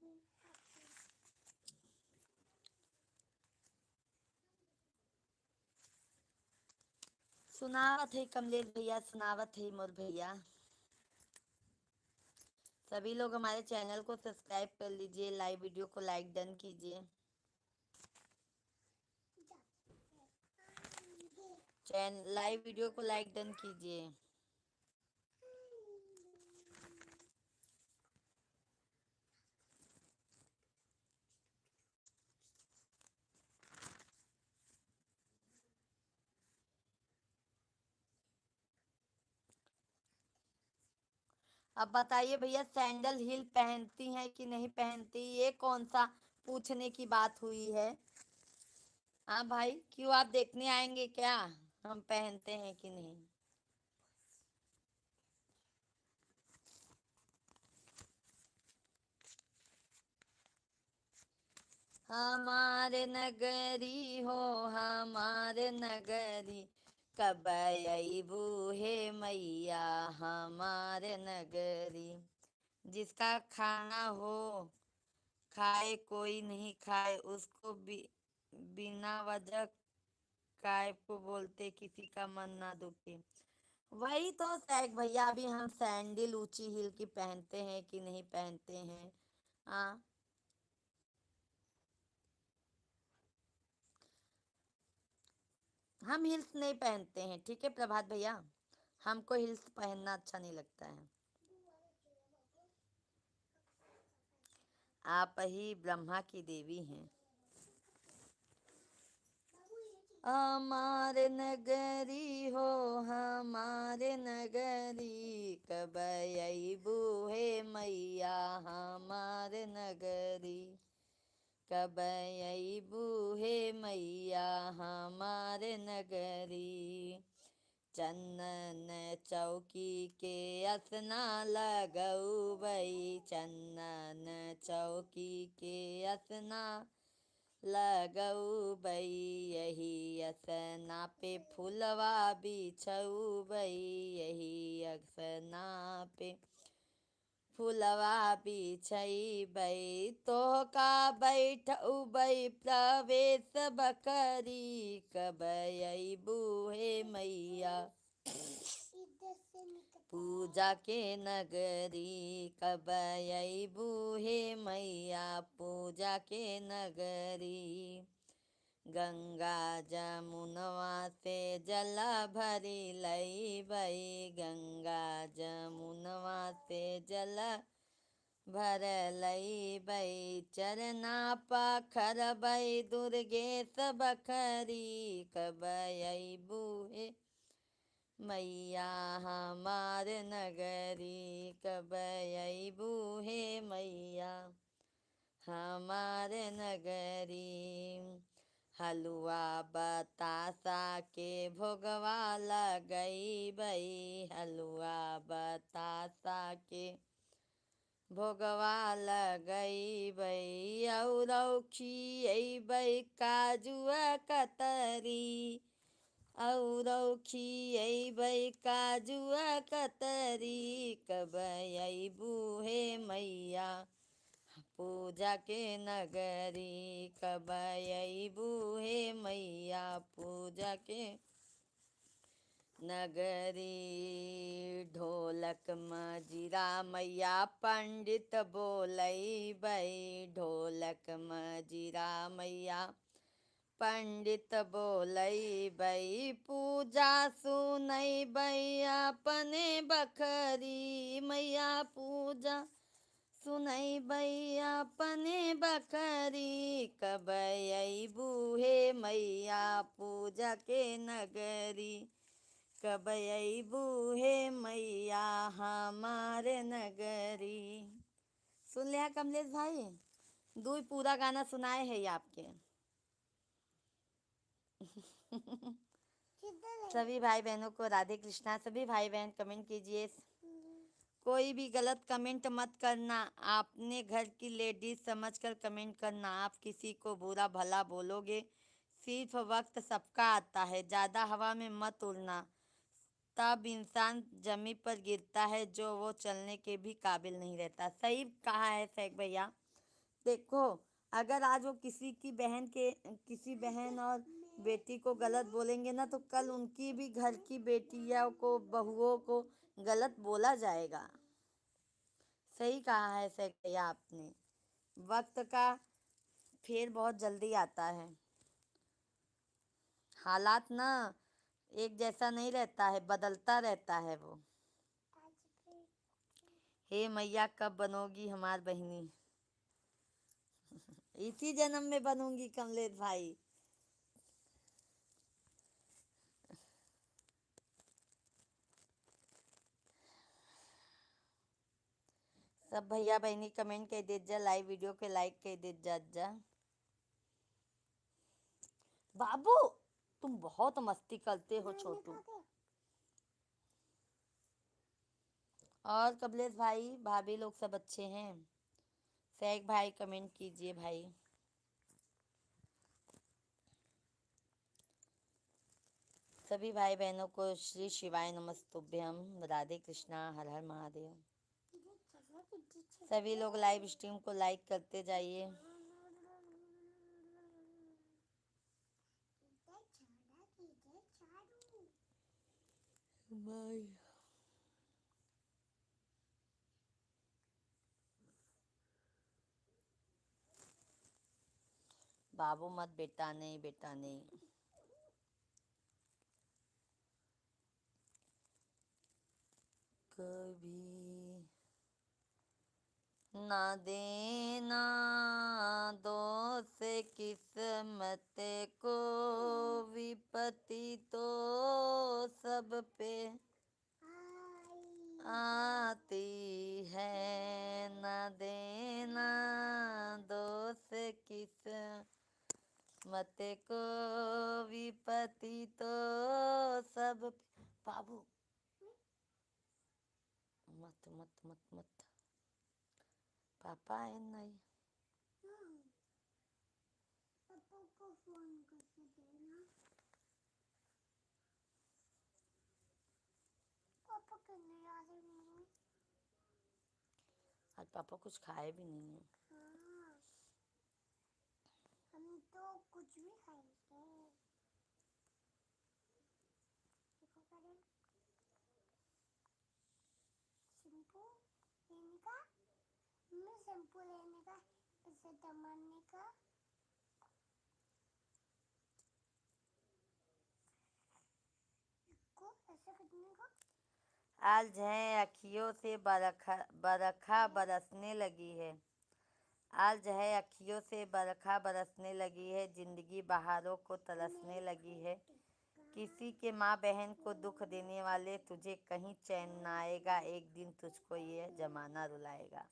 सुनावत है कमलेश भैया, सुनावत है मोर भैया। सभी लोग हमारे चैनल को सब्सक्राइब कर लीजिए, लाइव वीडियो को लाइक डन कीजिए। लाइव वीडियो को लाइक डन कीजिए। अब बताइए भैया, सैंडल हील पहनती हैं कि नहीं पहनती, ये कौन सा पूछने की बात हुई है? हाँ भाई, क्यों आप देखने आएंगे क्या हम पहनते हैं कि नहीं? हमारे नगरी हो, हमारे नगरी, कब अबू हे मैया हमारे नगरी। जिसका खाना हो खाए, कोई नहीं खाए उसको, बिना वजह काय को बोलते, किसी का मन ना दुखे। वही तो सैग भैया, अभी हम सैंडल ऊंची हील की पहनते हैं कि नहीं पहनते हैं? हाँ, हम हिल्स नहीं पहनते हैं, ठीक है प्रभात भैया, हमको हिल्स पहनना अच्छा नहीं लगता है। आप ही ब्रह्मा की देवी हैं। हमारे नगरी हो, हमारे नगरी, कब अबू हे मैया हमारे नगरी, कब अबू हे मैया हमारे नगरी। चंदन चौकी के असना लगऊ बई, चंदन चौकी के असना लगऊ बई, यही असना पे फुलवा बिछऊ बई, यही असना पे फुलवा बिछई बई, तो का बैठ उबई प्रवेश बकरी, कब अबू हे मैया पूजा के नगरी, कब अबू हे मैया पूजा के नगरी। गंगा जमुनवा से जल भरी लई बई, गंगा जमुनवा से जल भर लई बई, चरना पाखर बई दुर्गेश बखरी, कब अबू हे मैया हमार नगरी, कब अबू हे मैया हमार नगरी। हलुआ बतासा के भोगवा लगई बई, हलुआ बतासा के भोगवा लगई बई, और खियई काजुआ कतरी, और खियई काजुआ कतरी, कब अबू हे मैया पूजा के नगरी, कब अबू हे मैया पूजा के नगरी। ढोलक मजीरा मैया पंडित बोलई बई, ढोलक मजीरा मैया पंडित बोलई बई, पूजा सुनई बई अपने बखरी, मैया पूजा सुनई बई अपने बखरी, कब अबू हे मैया पूजा के नगरी, कब अबू हे मैया हमारे नगरी। सुन लिया कमलेश भाई? दो पूरा गाना सुनाए है ये आपके। सभी भाई बहनों को राधे कृष्णा। सभी भाई बहन कमेंट कीजिए। कोई भी गलत कमेंट मत करना। आपने घर की लेडीज समझकर कमेंट करना। आप किसी को बुरा भला बोलोगे। सिर्फ वक्त सबका आता है। ज़्यादा हवा में मत उड़ना, तब इंसान जमीन पर गिरता है जो वो चलने के भी काबिल नहीं रहता। सही कहा है शेख भैया। देखो, अगर आज वो किसी बहन और बेटी को गलत बोलेंगे ना, तो कल उनकी भी घर की बेटियों को, बहुओं को गलत बोला जाएगा। सही कहा है शेख भैया आपने। वक्त का फेर बहुत जल्दी आता है। हालात ना एक जैसा नहीं रहता है, बदलता रहता है वो। हे मैया कब बनोगी हमार बहिनी? इसी जन्म में बनूंगी कमलेश भाई। सब भैया बहनी कमेंट कर दे जा, लाइव वीडियो के लाइक कर दे जा। बाबू, तुम बहुत मस्ती करते हो छोटू। और कमलेश भाई, भाभी लोग सब अच्छे हैं? शेख भाई कमेंट कीजिए भाई। सभी भाई बहनों को श्री शिवाय नमस्तुभ्यम, राधे कृष्णा, हर हर महादेव। सभी लोग लाइव स्ट्रीम को लाइक करते जाइए। बाबू मत, बेटा नहीं, बेटा नहीं। कभी ना देना दोष किस्मत को, विपत्ति तो सब पे आती है। ना देना दोष किस्मत को, विपत्ति तो सब। बाबू मत मत मत मत, पापा है नहीं। पापा को फोन करके देना। पापा करने आ रहे मम्मी। आज पापा कुछ खाए भी नहीं है। हाँ, हम तो कुछ भी खाएंगे। देखो करें, शैम्पू लेने का, मैं शैम्पू लेने का, इसे दमाने का। इसको ऐसे करने का। आज है अखियों से बरखा बरसने लगी है। आज है अखियों से बरखा बरसने लगी है। जिंदगी बहारों को तरसने लगी है। किसी के माँ बहन को दुख देने वाले तुझे कहीं चैन न आएगा। एक दिन तुझको ये जमाना रुलाएगा।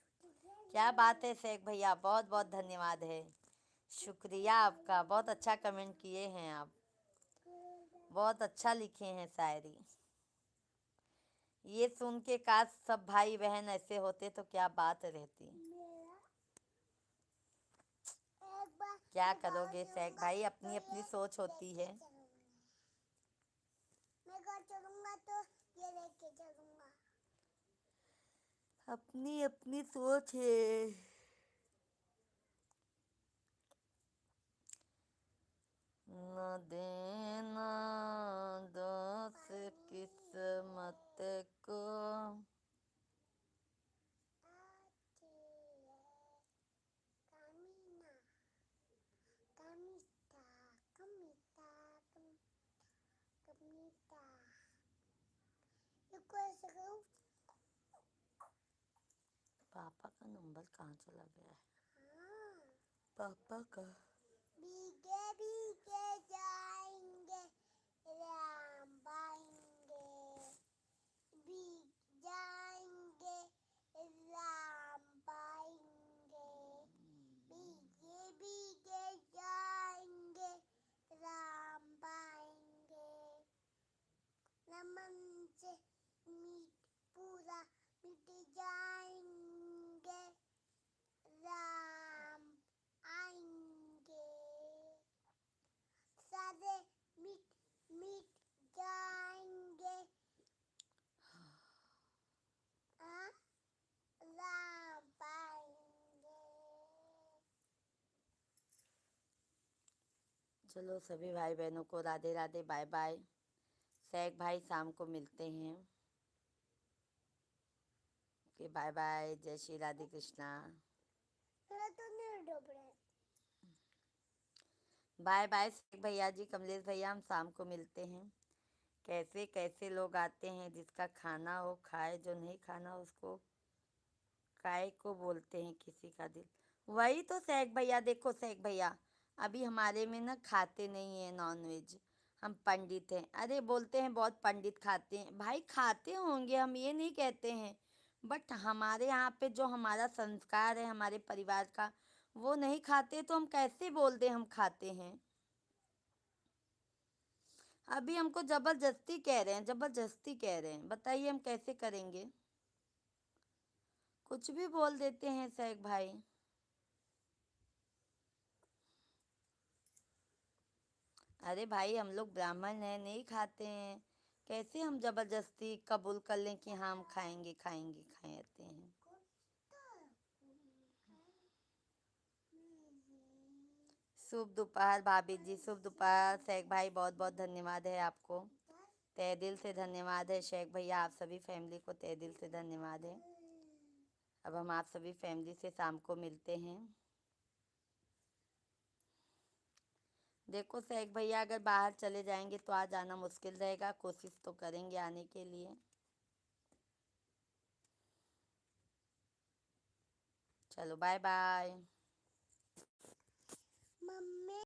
क्या बात है शेख भैया, बहुत बहुत धन्यवाद है। शुक्रिया आपका, बहुत अच्छा कमेंट किए हैं आप। बहुत अच्छा लिखे हैं शायरी। ये सुन के काश सब भाई बहन ऐसे होते तो क्या बात रहती। क्या करोगे शेख भाई, अपनी अपनी सोच होती है। मैं घर चलूंगा तो ये लेके चलूंगा। अपनी अपनी सोच है। न देना दोष किस्मत को, पापा का नंबर कहाँ चला गया है? पापा का भीगे भीगे जाएंगे, राम पाएंगे, भीग जाएंगे, राम पाएंगे। मिट जाएंगे। राम पाएंगे। चलो सभी भाई बहनों को राधे राधे, बाय बाय। सैक भाई शाम को मिलते हैं। ओके, बाय बाय, जय श्री राधे कृष्णा। तो नहीं डूब रहे। बाय बाय सैक भैया जी, कमलेश भैया, हम शाम को मिलते हैं। कैसे कैसे लोग आते हैं, जिसका खाना हो खाए, जो नहीं खाना उसको काय को बोलते हैं किसी का दिल। वही तो सैक भैया, देखो सैक भैया, अभी हमारे में ना खाते नहीं है नॉनवेज। हम पंडित हैं। अरे बोलते हैं बहुत पंडित खाते हैं, भाई खाते होंगे, हम ये नहीं कहते हैं, बट हमारे यहाँ पे जो हमारा संस्कार है हमारे परिवार का, वो नहीं खाते, तो हम कैसे बोल दें हम खाते हैं। अभी हमको जबरदस्ती कह रहे हैं, जबरदस्ती कह रहे हैं, बताइए हम कैसे करेंगे। कुछ भी बोल देते हैं सैक भाई। अरे भाई हम लोग ब्राह्मण हैं, नहीं खाते हैं, कैसे हम जबरदस्ती कबूल कर लें कि हाँ हम खाएंगे खाएंगे खाते हैं। शुभ दोपहर भाभी जी, शुभ दोपहर। शेख भाई बहुत बहुत धन्यवाद है आपको, तहे दिल से धन्यवाद है शेख भैया, आप सभी फैमिली को तहे दिल से धन्यवाद है। अब हम आप सभी फैमिली से शाम को मिलते हैं। देखो शेख भैया, अगर बाहर चले जाएंगे तो आज आना मुश्किल रहेगा, कोशिश तो करेंगे आने के लिए। चलो बाय बाय।